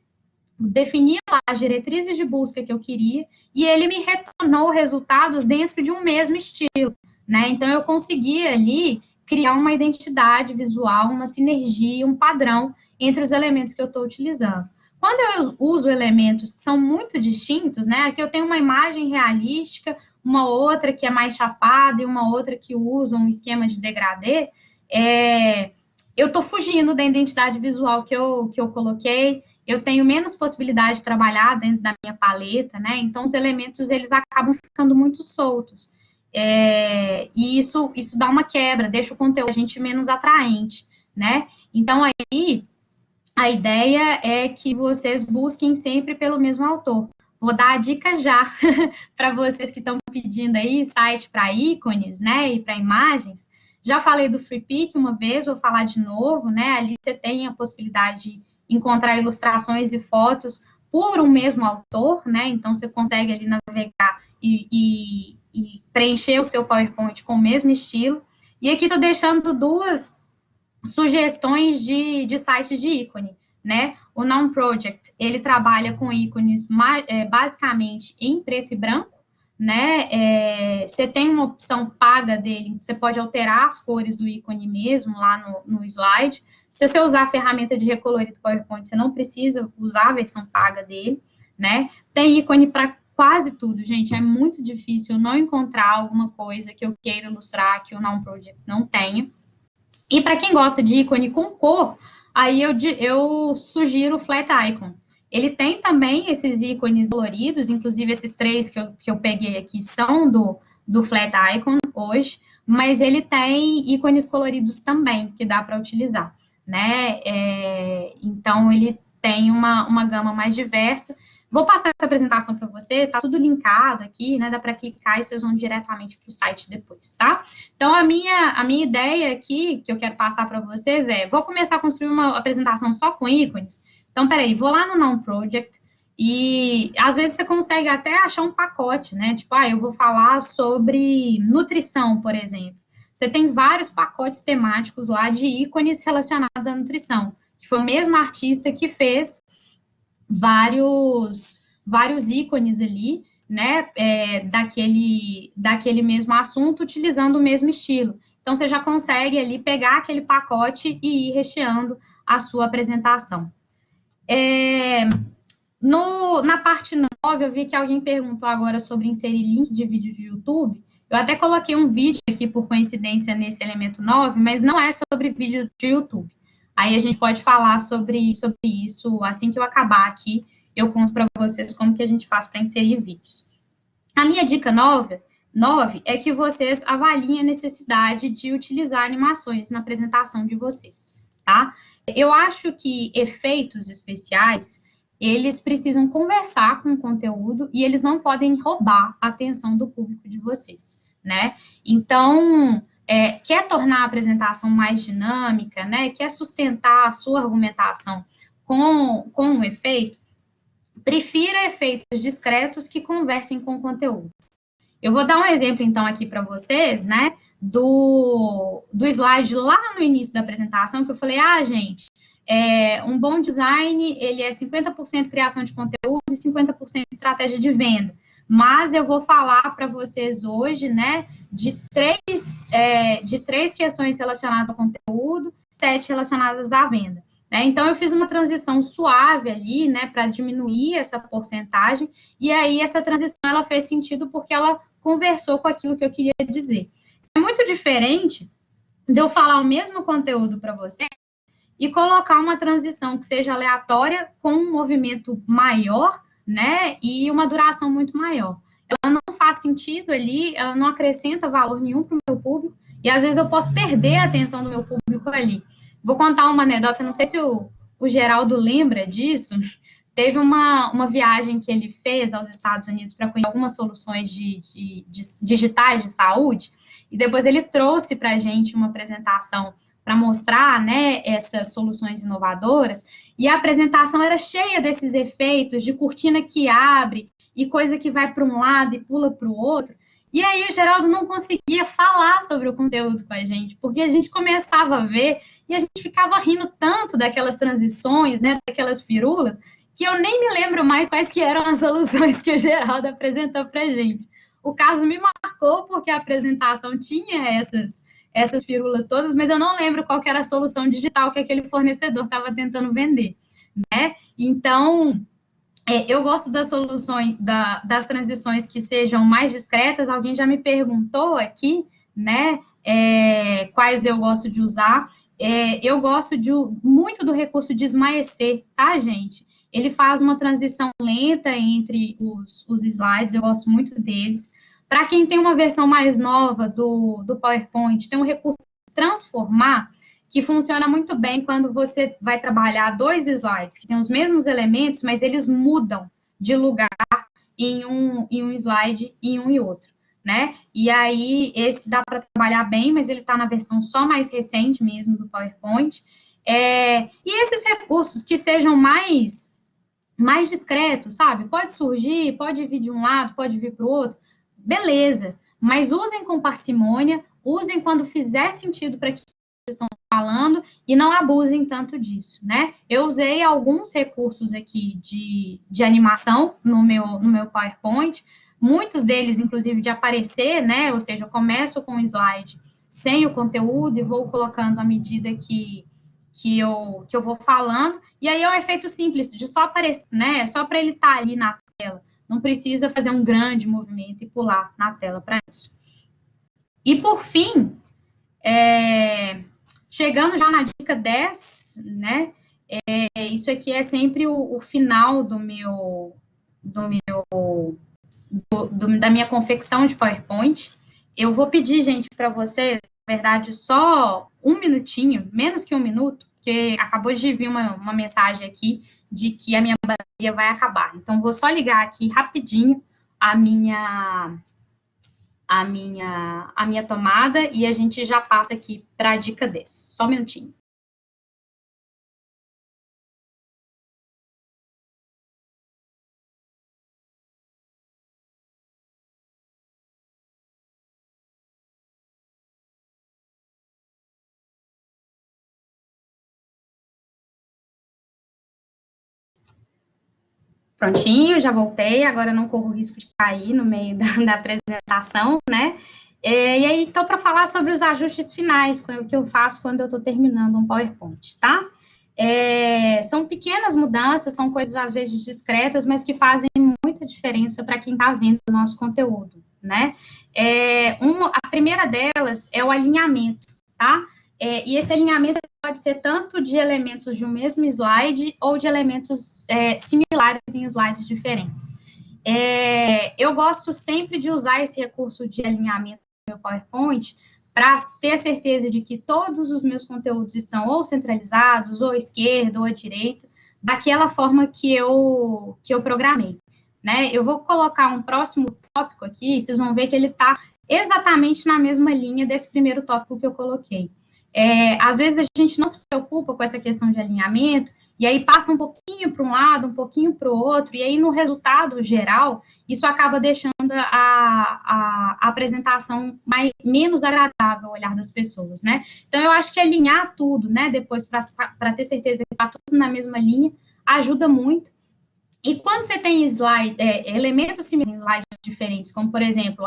defini lá as diretrizes de busca que eu queria, e ele me retornou resultados dentro de um mesmo estilo, né? Então, eu consegui ali criar uma identidade visual, uma sinergia, um padrão entre os elementos que eu estou utilizando. Quando eu uso elementos que são muito distintos, né? Aqui eu tenho uma imagem realística, uma outra que é mais chapada e uma outra que usa um esquema de degradê, eu estou fugindo da identidade visual que eu coloquei, eu tenho menos possibilidade de trabalhar dentro da minha paleta, né? Então, os elementos, eles acabam ficando muito soltos. E isso dá uma quebra, deixa o conteúdo a gente menos atraente, né? Então, aí, a ideia é que vocês busquem sempre pelo mesmo autor. Vou dar a dica já para vocês que estão pedindo aí site para ícones, né, e para imagens. Já falei do FreePic uma vez, vou falar de novo, né? Ali você tem a possibilidade de encontrar ilustrações e fotos por um mesmo autor, né? Então você consegue ali navegar e preencher o seu PowerPoint com o mesmo estilo. E aqui estou deixando duas sugestões de sites de ícone, né? O Noun Project, ele trabalha com ícones basicamente em preto e branco, né? Você tem uma opção paga dele, você pode alterar as cores do ícone mesmo lá no slide. Se você usar a ferramenta de recolorir do PowerPoint, você não precisa usar a versão paga dele, né? Tem ícone para quase tudo, gente. É muito difícil não encontrar alguma coisa que eu queira ilustrar que o Noun Project não tenha. E para quem gosta de ícone com cor, aí eu sugiro o Flat Icon. Ele tem também esses ícones coloridos, inclusive esses três que eu peguei aqui são do Flat Icon hoje, mas ele tem ícones coloridos também, que dá para utilizar, né? Então, ele tem uma gama mais diversa. Vou passar essa apresentação para vocês, tá tudo linkado aqui, né? Dá para clicar e vocês vão diretamente para o site depois, tá? Então, a minha ideia aqui, que eu quero passar para vocês vou começar a construir uma apresentação só com ícones. Então, peraí, vou lá no Noun Project e, às vezes, você consegue até achar um pacote, né? Tipo, eu vou falar sobre nutrição, por exemplo. Você tem vários pacotes temáticos lá de ícones relacionados à nutrição, que foi o mesmo artista que fez vários ícones ali, né, daquele mesmo assunto, utilizando o mesmo estilo. Então, você já consegue ali pegar aquele pacote e ir recheando a sua apresentação. Na parte 9, eu vi que alguém perguntou agora sobre inserir link de vídeo de YouTube. Eu até coloquei um vídeo aqui, por coincidência, nesse elemento 9, mas não é sobre vídeo de YouTube. Aí a gente pode falar sobre isso assim que eu acabar aqui. Eu conto para vocês como que a gente faz para inserir vídeos. A minha dica 9 é que vocês avaliem a necessidade de utilizar animações na apresentação de vocês, tá? Eu acho que efeitos especiais, eles precisam conversar com o conteúdo e eles não podem roubar a atenção do público de vocês, né? Então, quer tornar a apresentação mais dinâmica, né? Quer sustentar a sua argumentação com um efeito, prefira efeitos discretos que conversem com o conteúdo. Eu vou dar um exemplo, então, aqui para vocês, né? Do slide lá no início da apresentação, que eu falei, gente, um bom design, ele é 50% criação de conteúdo e 50% estratégia de venda. Mas eu vou falar para vocês hoje, né, de três questões relacionadas ao conteúdo, 7 relacionadas à venda. Né? Então, eu fiz uma transição suave ali, né, para diminuir essa porcentagem, e aí essa transição, ela fez sentido porque ela conversou com aquilo que eu queria dizer. É muito diferente de eu falar o mesmo conteúdo para você e colocar uma transição que seja aleatória, com um movimento maior, né, e uma duração muito maior. Ela não faz sentido ali, ela não acrescenta valor nenhum para o meu público, e às vezes eu posso perder a atenção do meu público ali. Vou contar uma anedota, não sei se o Geraldo lembra disso. Teve uma viagem que ele fez aos Estados Unidos para conhecer algumas soluções digitais de saúde, e depois ele trouxe para a gente uma apresentação para mostrar, né, essas soluções inovadoras, e a apresentação era cheia desses efeitos de cortina que abre, e coisa que vai para um lado e pula para o outro. E aí o Geraldo não conseguia falar sobre o conteúdo com a gente, porque a gente começava a ver e a gente ficava rindo tanto daquelas transições, né, daquelas firulas, que eu nem me lembro mais quais que eram as soluções que o Geraldo apresentou para a gente. O caso me marcou porque a apresentação tinha essas firulas todas, mas eu não lembro qual que era a solução digital que aquele fornecedor estava tentando vender, né? Então, eu gosto das soluções, das transições que sejam mais discretas. Alguém já me perguntou aqui, né, quais eu gosto de usar. Eu gosto muito do recurso de esmaecer, tá, gente? Ele faz uma transição lenta entre os slides, eu gosto muito deles. Para quem tem uma versão mais nova do PowerPoint, tem um recurso de transformar, que funciona muito bem quando você vai trabalhar 2 slides, que tem os mesmos elementos, mas eles mudam de lugar em um slide e em um e outro, né? E aí, esse dá para trabalhar bem, mas ele está na versão só mais recente mesmo do PowerPoint. E esses recursos que sejam mais discretos, sabe? Pode surgir, pode vir de um lado, pode vir para o outro, beleza, mas usem com parcimônia, usem quando fizer sentido para que vocês estão falando e não abusem tanto disso, né? Eu usei alguns recursos aqui de animação no meu PowerPoint, muitos deles, inclusive, de aparecer, né? Ou seja, eu começo com um slide sem o conteúdo e vou colocando à medida que eu vou falando, e aí é um efeito simples, de só aparecer, né? Só para ele estar ali na tela. Não precisa fazer um grande movimento e pular na tela para isso. E, por fim, chegando já na dica 10, né? Isso aqui é sempre o final da minha confecção de PowerPoint. Eu vou pedir, gente, para vocês, na verdade, só um minutinho, menos que um minuto, porque acabou de vir uma mensagem aqui de que a minha bateria vai acabar. Então, vou só ligar aqui rapidinho a minha tomada e a gente já passa aqui para a dica 10. Só um minutinho. Prontinho, já voltei, agora não corro o risco de cair no meio da apresentação, né? E aí, então, para falar sobre os ajustes finais, que eu faço quando eu estou terminando um PowerPoint, tá? São pequenas mudanças, são coisas às vezes discretas, mas que fazem muita diferença para quem está vendo o nosso conteúdo, né? A primeira delas é o alinhamento, tá? E esse alinhamento pode ser tanto de elementos de um mesmo slide ou de elementos similares em slides diferentes. Eu gosto sempre de usar esse recurso de alinhamento no meu PowerPoint para ter certeza de que todos os meus conteúdos estão ou centralizados, ou à esquerda, ou à direita, daquela forma que eu programei, né? Eu vou colocar um próximo tópico aqui, vocês vão ver que ele está exatamente na mesma linha desse primeiro tópico que eu coloquei. Às vezes a gente não se preocupa com essa questão de alinhamento, e aí passa um pouquinho para um lado, um pouquinho para o outro, e aí no resultado geral, isso acaba deixando a apresentação menos agradável ao olhar das pessoas, né? Então, eu acho que alinhar tudo, né, depois para ter certeza que está tudo na mesma linha, ajuda muito. E quando você tem elementos similares em slides diferentes, como, por exemplo,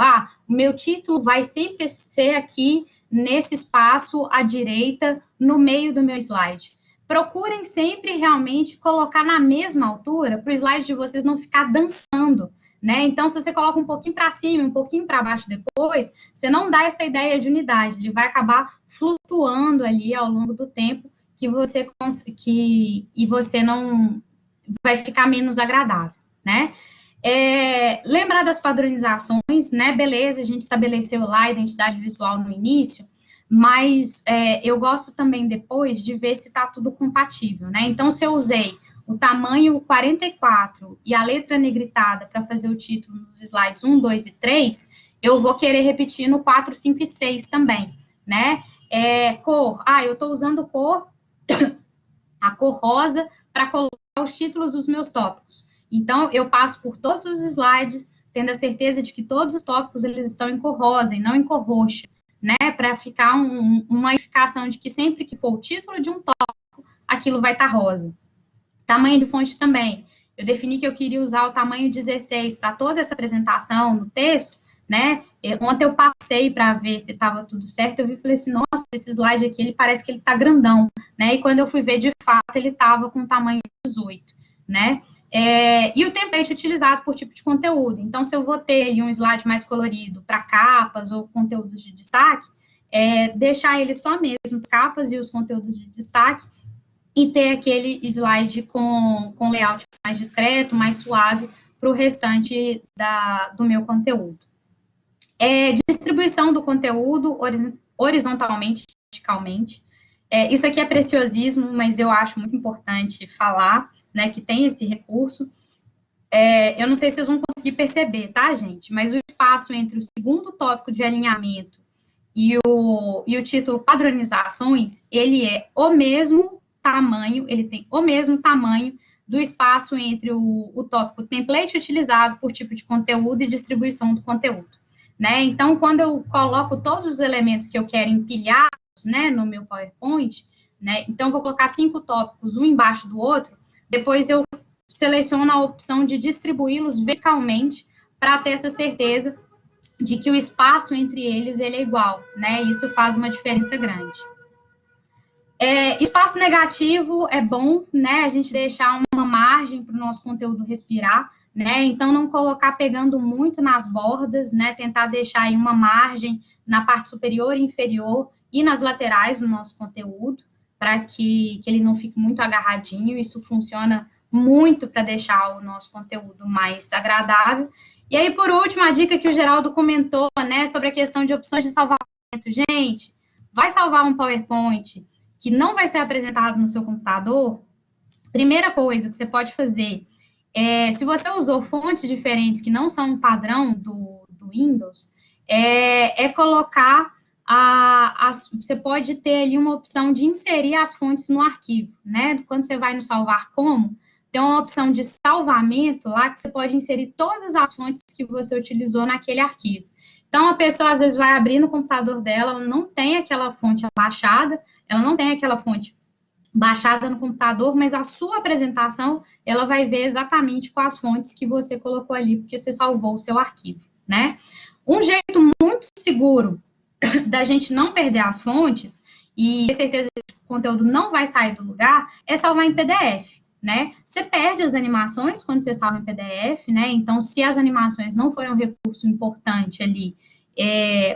o meu título vai sempre ser aqui nesse espaço à direita, no meio do meu slide. Procurem sempre realmente colocar na mesma altura, para o slide de vocês não ficar dançando, né? Então, se você coloca um pouquinho para cima, um pouquinho para baixo depois, você não dá essa ideia de unidade, ele vai acabar flutuando ali ao longo do tempo e você não vai ficar menos agradável, né? Lembrar das padronizações, né? Beleza, a gente estabeleceu lá a identidade visual no início, mas eu gosto também depois de ver se está tudo compatível, né? Então, se eu usei o tamanho 44 e a letra negritada para fazer o título nos slides 1, 2 e 3, eu vou querer repetir no 4, 5 e 6 também, né? Cor, eu estou usando a cor rosa para colocar os títulos dos meus tópicos. Então, eu passo por todos os slides, tendo a certeza de que todos os tópicos eles estão em cor rosa e não em cor roxa, né? Para ficar uma indicação de que sempre que for o título de um tópico, aquilo vai estar rosa. Tamanho de fonte também. Eu defini que eu queria usar o tamanho 16 para toda essa apresentação no texto, né? Ontem eu passei para ver se estava tudo certo, eu vi e falei assim, nossa, esse slide aqui, ele parece que ele está grandão, né? E quando eu fui ver, de fato, ele estava com tamanho 18, né? E o template utilizado por tipo de conteúdo. Então, se eu vou ter ali um slide mais colorido para capas ou conteúdos de destaque, deixar ele só mesmo capas e os conteúdos de destaque, e ter aquele slide com layout mais discreto, mais suave, para o restante do meu conteúdo. Distribuição do conteúdo horizontalmente, verticalmente. Isso aqui é preciosismo, mas eu acho muito importante falar, né, que tem esse recurso. Eu não sei se vocês vão conseguir perceber, tá, gente? Mas o espaço entre o segundo tópico de alinhamento e o título padronizações, ele é o mesmo tamanho, ele tem o mesmo tamanho do espaço entre o tópico template utilizado por tipo de conteúdo e distribuição do conteúdo, né? Então, quando eu coloco todos os elementos que eu quero empilhar, né, no meu PowerPoint, né, então eu vou colocar 5 tópicos, um embaixo do outro, depois eu seleciono a opção de distribuí-los verticalmente para ter essa certeza de que o espaço entre eles ele é igual, né? Isso faz uma diferença grande. Espaço negativo é bom, né? A gente deixar uma margem para o nosso conteúdo respirar, né? Então, não colocar pegando muito nas bordas, né? Tentar deixar aí uma margem na parte superior e inferior e nas laterais do nosso conteúdo, para que ele não fique muito agarradinho. Isso funciona muito para deixar o nosso conteúdo mais agradável. E aí, por último, a dica que o Geraldo comentou, né, sobre a questão de opções de salvamento. Gente, vai salvar um PowerPoint que não vai ser apresentado no seu computador? Primeira coisa que você pode fazer, se você usou fontes diferentes que não são um padrão do Windows, colocar você pode ter ali uma opção de inserir as fontes no arquivo, né? Quando você vai no salvar como, tem uma opção de salvamento lá que você pode inserir todas as fontes que você utilizou naquele arquivo. Então, a pessoa, às vezes, vai abrir no computador dela, ela não tem aquela fonte baixada, ela não tem aquela fonte baixada no computador, mas a sua apresentação, ela vai ver exatamente quais fontes que você colocou ali, porque você salvou o seu arquivo, né? Um jeito muito seguro da gente não perder as fontes, e ter certeza de que o conteúdo não vai sair do lugar, é salvar em PDF. Né? Você perde as animações quando você salva em PDF, né? Então, se as animações não forem um recurso importante ali,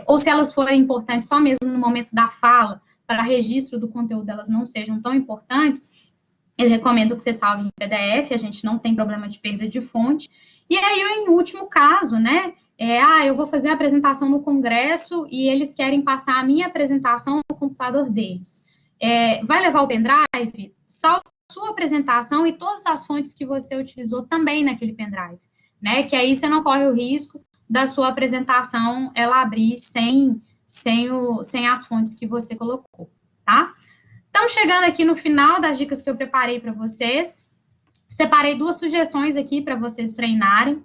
ou se elas forem importantes só mesmo no momento da fala, para registro do conteúdo elas não sejam tão importantes, eu recomendo que você salve em PDF, a gente não tem problema de perda de fonte. E aí, em último caso, né? Eu vou fazer a apresentação no congresso e eles querem passar a minha apresentação no computador deles. Vai levar o pendrive? Salve sua apresentação e todas as fontes que você utilizou também naquele pendrive, né? Que aí você não corre o risco da sua apresentação ela abrir sem as fontes que você colocou, tá? Então, chegando aqui no final das dicas que eu preparei para vocês, separei 2 sugestões aqui para vocês treinarem.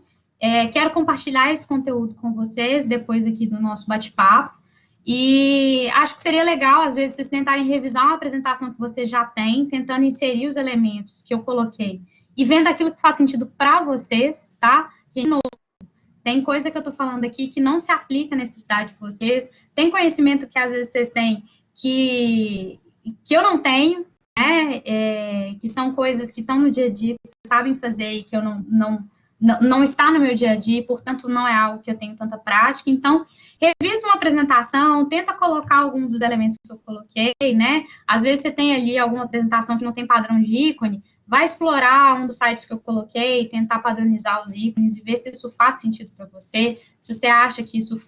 Quero compartilhar esse conteúdo com vocês depois aqui do nosso bate-papo. E acho que seria legal, às vezes, vocês tentarem revisar uma apresentação que você já tem, tentando inserir os elementos que eu coloquei e vendo aquilo que faz sentido para vocês, tá? De novo, tem coisa que eu tô falando aqui que não se aplica à necessidade de vocês, tem conhecimento que às vezes vocês têm que eu não tenho, né? Que são coisas que estão no dia a dia, que vocês sabem fazer e que eu não está no meu dia a dia, portanto, não é algo que eu tenho tanta prática. Então, revisa uma apresentação, tenta colocar alguns dos elementos que eu coloquei, né? Às vezes você tem ali alguma apresentação que não tem padrão de ícone, vai explorar um dos sites que eu coloquei, tentar padronizar os ícones e ver se isso faz sentido para você. Se você acha que isso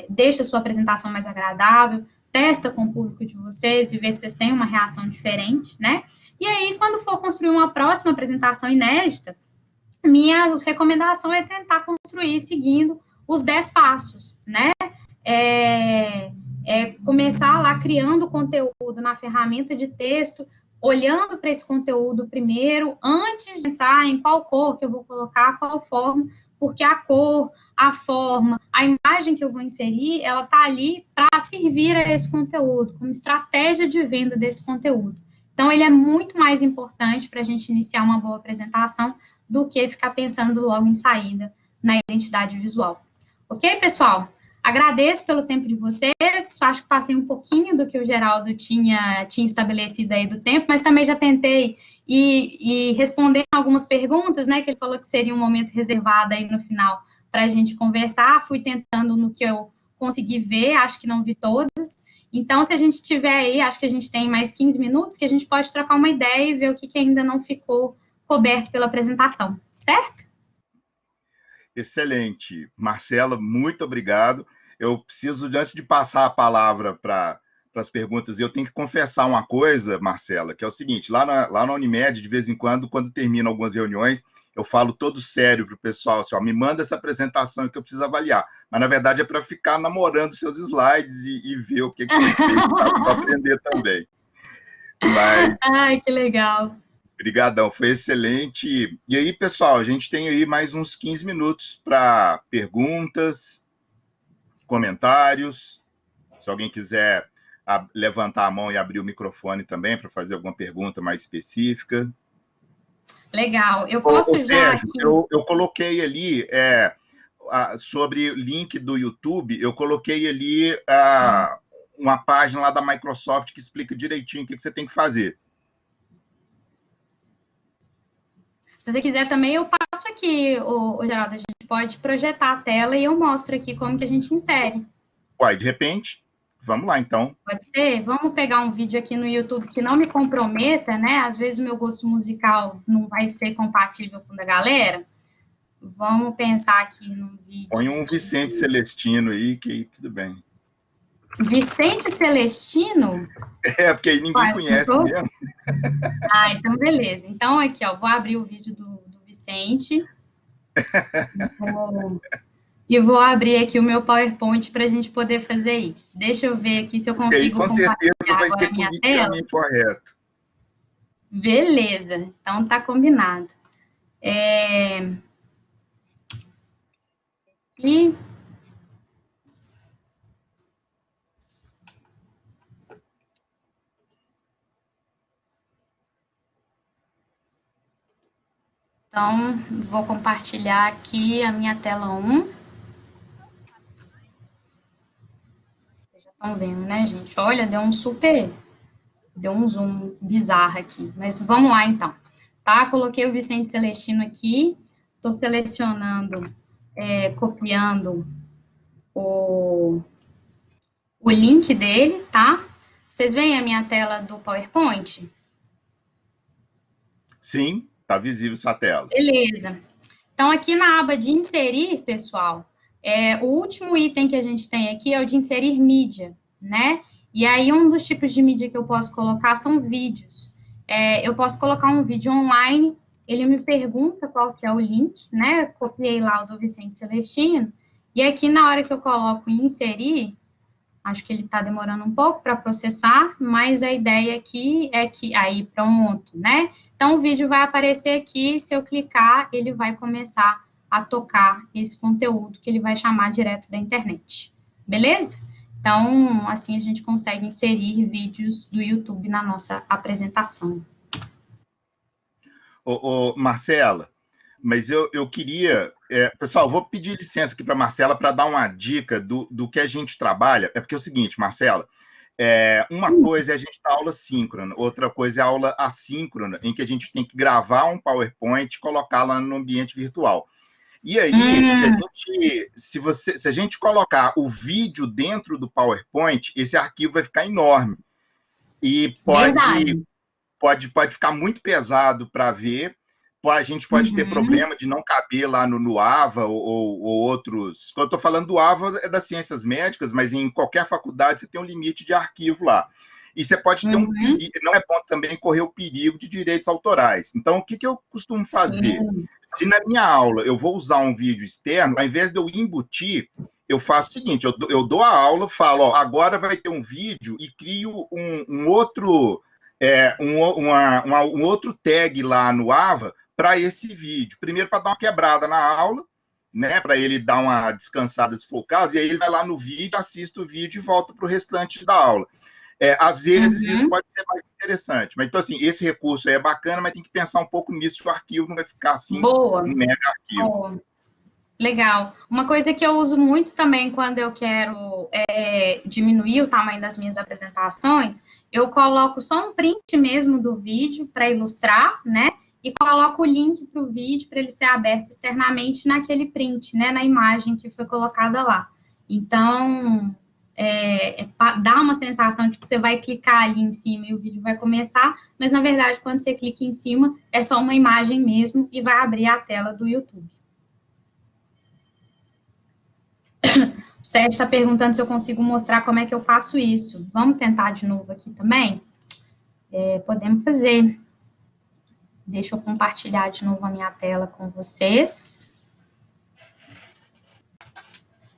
deixa a sua apresentação mais agradável, testa com o público de vocês e vê se vocês têm uma reação diferente, né? E aí, quando for construir uma próxima apresentação inédita, minha recomendação é tentar construir seguindo os 10 passos, né? Começar lá criando conteúdo na ferramenta de texto, olhando para esse conteúdo primeiro, antes de pensar em qual cor que eu vou colocar, qual forma, porque a cor, a forma, a imagem que eu vou inserir, ela está ali para servir a esse conteúdo, como estratégia de venda desse conteúdo. Então, ele é muito mais importante para a gente iniciar uma boa apresentação do que ficar pensando logo em saída na identidade visual. Ok, pessoal? Agradeço pelo tempo de vocês, acho que passei um pouquinho do que o Geraldo tinha estabelecido aí do tempo, mas também já tentei ir respondendo algumas perguntas, né, que ele falou que seria um momento reservado aí no final para a gente conversar, fui tentando no que eu consegui ver, acho que não vi todas. Então, se a gente tiver aí, acho que a gente tem mais 15 minutos, que a gente pode trocar uma ideia e ver o que ainda não ficou coberto pela apresentação, certo? Excelente. Marcela, muito obrigado. Eu preciso, antes de passar a palavra para as perguntas, eu tenho que confessar uma coisa, Marcela, que é o seguinte, lá na Unimed, de vez em quando termino algumas reuniões, eu falo todo sério para o pessoal, assim, me manda essa apresentação que eu preciso avaliar. Mas, na verdade, é para ficar namorando seus slides e ver o que você fez, para aprender também. Mas... Ai, que legal. Obrigadão, foi excelente. E aí, pessoal, a gente tem aí mais uns 15 minutos para perguntas, comentários. Se alguém quiser levantar a mão e abrir o microfone também para fazer alguma pergunta mais específica. Legal. Eu posso já Sérgio, eu coloquei ali sobre o link do YouTube, eu coloquei ali uma página lá da Microsoft que explica direitinho o que você tem que fazer. Se você quiser também, eu passo aqui, Geraldo, a gente pode projetar a tela e eu mostro aqui como que a gente insere. Uai, de repente, vamos lá, então. Pode ser? Vamos pegar um vídeo aqui no YouTube que não me comprometa, né? Às vezes o meu gosto musical não vai ser compatível com o da galera. Vamos pensar aqui no vídeo. Põe um Vicente Celestino aí, que tudo bem. Vicente Celestino? Porque aí ninguém conhece mesmo. Então beleza. Então aqui, ó, vou abrir o vídeo do Vicente. E vou abrir aqui o meu PowerPoint para a gente poder fazer isso. Deixa eu ver aqui se eu consigo compartilhar agora a minha tela. Correto. Beleza, então tá combinado. Aqui. Então, vou compartilhar aqui a minha tela 1. Você já Estão vendo, né, gente? Olha, deu um zoom bizarro aqui. Mas vamos lá, então. Tá? Coloquei o Vicente Celestino aqui. Estou selecionando, copiando o, o link dele, tá? Vocês veem a minha tela do PowerPoint? Sim, está visível sua tela. Beleza. Então, aqui na aba de inserir, pessoal, o último item que a gente tem aqui é o de inserir mídia, né? E aí, um dos tipos de mídia que eu posso colocar são vídeos. Eu posso colocar um vídeo online, ele me pergunta qual que é o link, né? Copiei lá o do Vicente Celestino, e aqui na hora que eu coloco em inserir, acho que ele está demorando um pouco para processar, mas a ideia aqui é que aí pronto, né? Então o vídeo vai aparecer aqui, se eu clicar, ele vai começar a tocar esse conteúdo que ele vai chamar direto da internet. Beleza? Então, assim a gente consegue inserir vídeos do YouTube na nossa apresentação. Marcela, mas eu queria. Pessoal, vou pedir licença aqui para a Marcela para dar uma dica do que a gente trabalha. É porque é o seguinte, Marcela, uma coisa é a gente dar aula síncrona, outra coisa é a aula assíncrona, em que a gente tem que gravar um PowerPoint e colocar lá no ambiente virtual. E aí, se a gente colocar o vídeo dentro do PowerPoint, esse arquivo vai ficar enorme. E pode ficar muito pesado para ver. A gente pode ter problema de não caber lá no AVA ou outros. Quando eu estou falando do AVA, é das ciências médicas, mas em qualquer faculdade você tem um limite de arquivo lá. E você pode ter um perigo, não é bom também correr o perigo de direitos autorais. Então, o que eu costumo fazer? Sim. Se na minha aula eu vou usar um vídeo externo, ao invés de eu embutir, eu faço o seguinte: eu dou a aula, falo, ó, agora vai ter um vídeo e crio um outro. Um outro tag lá no AVA para esse vídeo. Primeiro, para dar uma quebrada na aula, né? Para ele dar uma descansada se for o caso, e aí ele vai lá no vídeo, assiste o vídeo e volta para o restante da aula. Às vezes isso pode ser mais interessante. Mas então, assim, esse recurso aí é bacana, mas tem que pensar um pouco nisso, que o arquivo não vai ficar assim, um mega arquivo. Boa. Legal. Uma coisa que eu uso muito também quando eu quero diminuir o tamanho das minhas apresentações, eu coloco só um print mesmo do vídeo para ilustrar, né? E coloco o link para o vídeo para ele ser aberto externamente naquele print, né? Na imagem que foi colocada lá. Então, dá uma sensação de que você vai clicar ali em cima e o vídeo vai começar, mas na verdade, quando você clica em cima, é só uma imagem mesmo e vai abrir a tela do YouTube. O Sérgio está perguntando se eu consigo mostrar como é que eu faço isso. Vamos tentar de novo aqui também? Podemos fazer. Deixa eu compartilhar de novo a minha tela com vocês.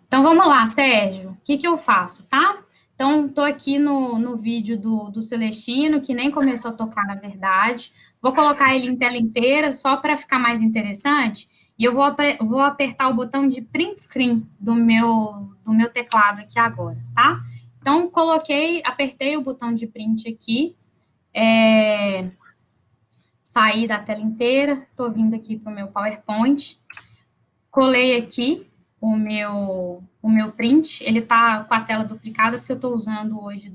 Então, vamos lá, Sérgio. O que eu faço, tá? Então, estou aqui no vídeo do Celestino, que nem começou a tocar, na verdade. Vou colocar ele em tela inteira, só para ficar mais interessante. E eu vou apertar o botão de print screen do meu teclado aqui agora, tá? Então, apertei o botão de print aqui. Saí da tela inteira, estou vindo aqui para o meu PowerPoint. Colei aqui o meu print, ele está com a tela duplicada, porque eu estou usando hoje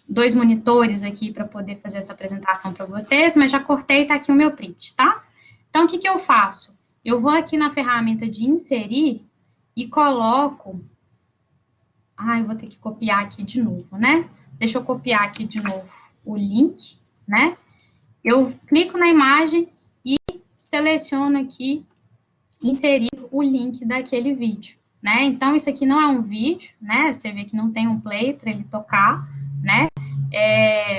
dois monitores aqui para poder fazer essa apresentação para vocês, mas já cortei, está aqui o meu print, tá? Então, o que eu faço? Eu vou aqui na ferramenta de inserir e coloco... eu vou ter que copiar aqui de novo, né? Deixa eu copiar aqui de novo o link, né? Eu clico na imagem e seleciono aqui inserir o link daquele vídeo, né? Então, isso aqui não é um vídeo, né? Você vê que não tem um play para ele tocar, né?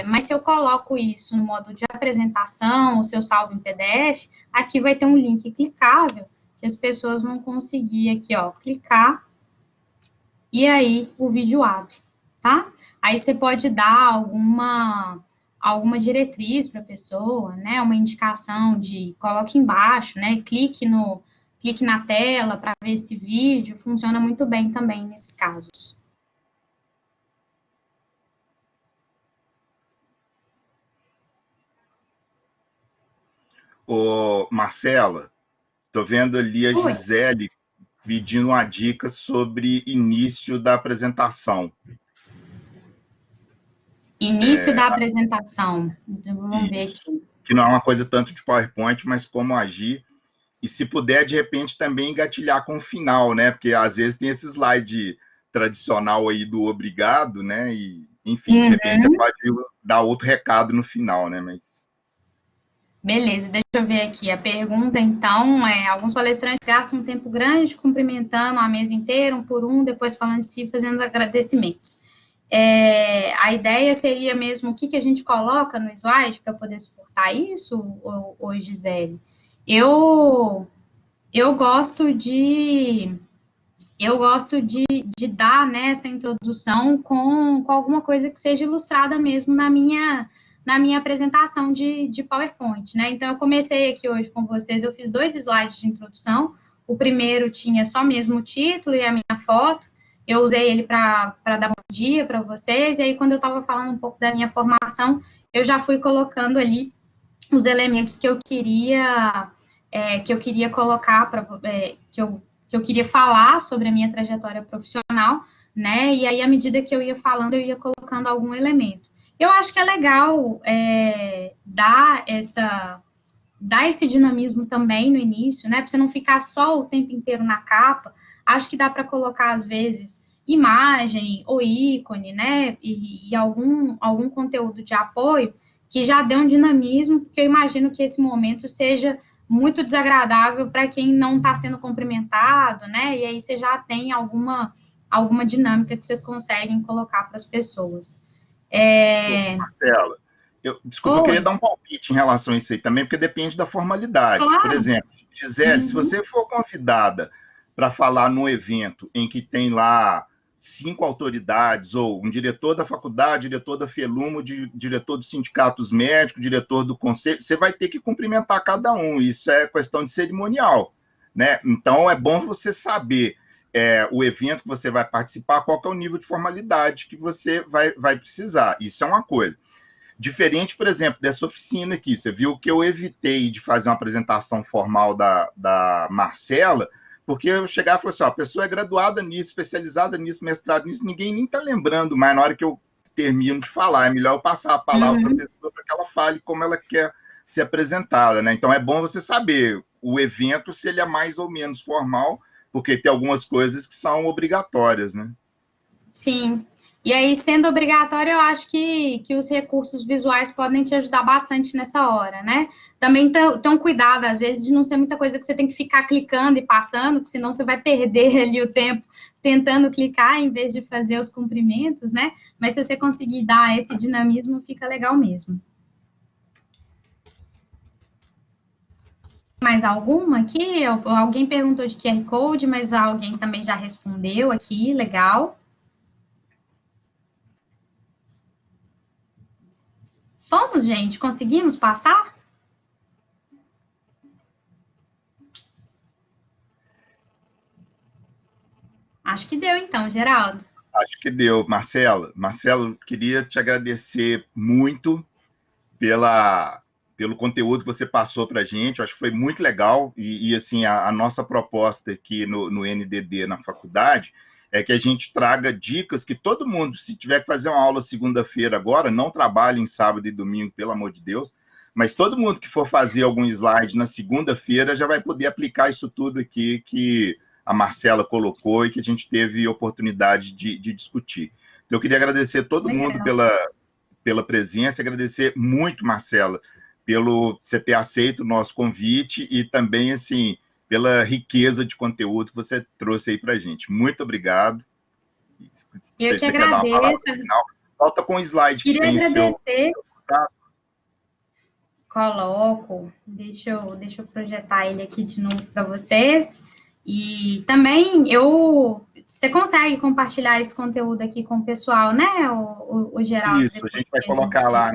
Mas se eu coloco isso no modo de apresentação, ou se eu salvo em PDF, aqui vai ter um link clicável, que as pessoas vão conseguir aqui, ó, clicar, e aí o vídeo abre, tá? Aí você pode dar alguma diretriz para a pessoa, né? Uma indicação de coloque embaixo, né? Clique na tela para ver esse vídeo, funciona muito bem também nesses casos. Marcela, estou vendo ali a Gisele pedindo uma dica sobre início da apresentação. Início da apresentação. Vamos ver aqui. Que não é uma coisa tanto de PowerPoint, mas como agir. E se puder, de repente, também engatilhar com o final, né? Porque às vezes tem esse slide tradicional aí do obrigado, né? E, enfim, de repente você pode dar outro recado no final, né? Mas... Beleza, deixa eu ver aqui. A pergunta, então, alguns palestrantes gastam um tempo grande cumprimentando a mesa inteira, um por um, depois falando de si, fazendo agradecimentos. A ideia seria mesmo o que a gente coloca no slide para poder suportar isso, ou Gisele? Eu gosto de dar, né, essa introdução com alguma coisa que seja ilustrada mesmo na minha apresentação de PowerPoint, né? Então, eu comecei aqui hoje com vocês, eu fiz 2 slides de introdução. O primeiro tinha só mesmo o título e a minha foto. Eu usei ele para dar bom dia para vocês, e aí, quando eu estava falando um pouco da minha formação, eu já fui colocando ali os elementos que eu queria colocar, que eu queria falar sobre a minha trajetória profissional, né? E aí, à medida que eu ia falando, eu ia colocando algum elemento. Eu acho que é legal dar esse dinamismo também no início, né? Para você não ficar só o tempo inteiro na capa. Acho que dá para colocar, às vezes, imagem ou ícone, né? E algum conteúdo de apoio que já dê um dinamismo, porque eu imagino que esse momento seja muito desagradável para quem não está sendo cumprimentado, né? E aí você já tem alguma dinâmica que vocês conseguem colocar para as pessoas. Marcela, desculpa, eu queria dar um palpite em relação a isso aí também, porque depende da formalidade. Claro. Por exemplo, Gisele, se você for convidada para falar num evento em que tem lá 5 autoridades, ou um diretor da faculdade, diretor da FELUMO, diretor dos sindicatos médicos, diretor do conselho, você vai ter que cumprimentar cada um, isso é questão de cerimonial, né? Então, é bom você saber o evento que você vai participar, qual que é o nível de formalidade que você vai precisar, isso é uma coisa. Diferente, por exemplo, dessa oficina aqui, você viu que eu evitei de fazer uma apresentação formal da Marcela, porque eu chegava e falava assim, ó, a pessoa é graduada nisso, especializada nisso, mestrado nisso, ninguém nem está lembrando, mas na hora que eu termino de falar, é melhor eu passar a palavra para a pessoa para que ela fale como ela quer ser apresentada, né? Então é bom você saber o evento, se ele é mais ou menos formal, porque tem algumas coisas que são obrigatórias, né? Sim. E aí, sendo obrigatório, eu acho que os recursos visuais podem te ajudar bastante nessa hora, né? Também tem cuidado, às vezes, de não ser muita coisa que você tem que ficar clicando e passando, porque senão você vai perder ali o tempo tentando clicar em vez de fazer os cumprimentos, né? Mas se você conseguir dar esse dinamismo, fica legal mesmo. Mais alguma aqui? Alguém perguntou de QR Code, mas alguém também já respondeu aqui, legal. Fomos, gente? Conseguimos passar? Acho que deu, então, Geraldo. Acho que deu, Marcelo. Marcelo, queria te agradecer muito pelo conteúdo que você passou para a gente. Acho que foi muito legal. E assim, a nossa proposta aqui no NDD, na faculdade, é que a gente traga dicas que todo mundo, se tiver que fazer uma aula segunda-feira agora, não trabalhe em sábado e domingo, pelo amor de Deus, mas todo mundo que for fazer algum slide na segunda-feira já vai poder aplicar isso tudo aqui que a Marcela colocou e que a gente teve oportunidade de discutir. Então, eu queria agradecer todo mundo pela presença, agradecer muito, Marcela, pelo você ter aceito o nosso convite e também, assim, pela riqueza de conteúdo que você trouxe aí para a gente. Muito obrigado. Eu que agradeço. Falta com o slide que tem agradecer. O seu... Coloco. Deixa eu projetar ele aqui de novo para vocês. E também você consegue compartilhar esse conteúdo aqui com o pessoal, né, o Geraldo? Isso, a gente vai colocar lá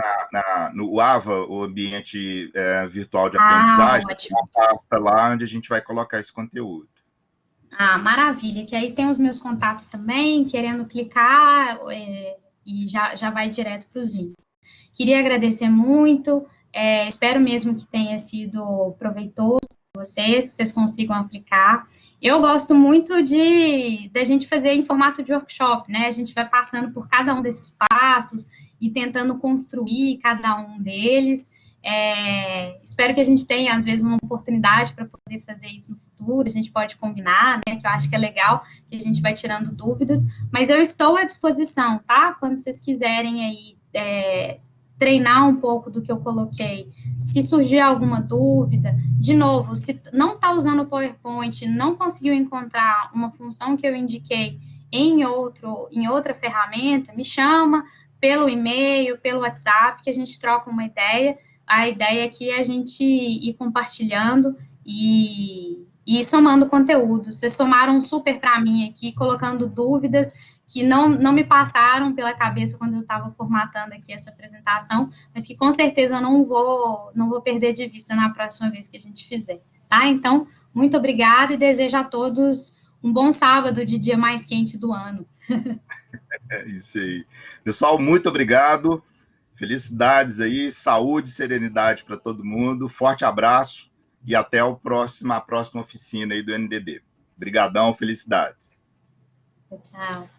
no AVA, o ambiente virtual de aprendizagem, uma pasta lá onde a gente vai colocar esse conteúdo. Ah, maravilha, que aí tem os meus contatos também, querendo clicar, e já vai direto para os links. Queria agradecer muito, espero mesmo que tenha sido proveitoso para vocês, que vocês consigam aplicar. Eu gosto muito da gente fazer em formato de workshop, né? A gente vai passando por cada um desses passos e tentando construir cada um deles. Espero que a gente tenha, às vezes, uma oportunidade para poder fazer isso no futuro. A gente pode combinar, né? Que eu acho que é legal, que a gente vai tirando dúvidas. Mas eu estou à disposição, tá? Quando vocês quiserem aí treinar um pouco do que eu coloquei. Se surgir alguma dúvida, de novo, se não está usando o PowerPoint, não conseguiu encontrar uma função que eu indiquei em outra ferramenta, me chama pelo e-mail, pelo WhatsApp, que a gente troca uma ideia. A ideia aqui é a gente ir compartilhando e somando conteúdo. Vocês somaram super para mim aqui, colocando dúvidas que não me passaram pela cabeça quando eu estava formatando aqui essa apresentação, mas que com certeza eu não vou perder de vista na próxima vez que a gente fizer, tá? Então, muito obrigada e desejo a todos um bom sábado de dia mais quente do ano. É isso aí. Pessoal, muito obrigado. Felicidades aí, saúde e serenidade para todo mundo. Forte abraço e até a próxima oficina aí do NDD. Obrigadão, felicidades. Tchau.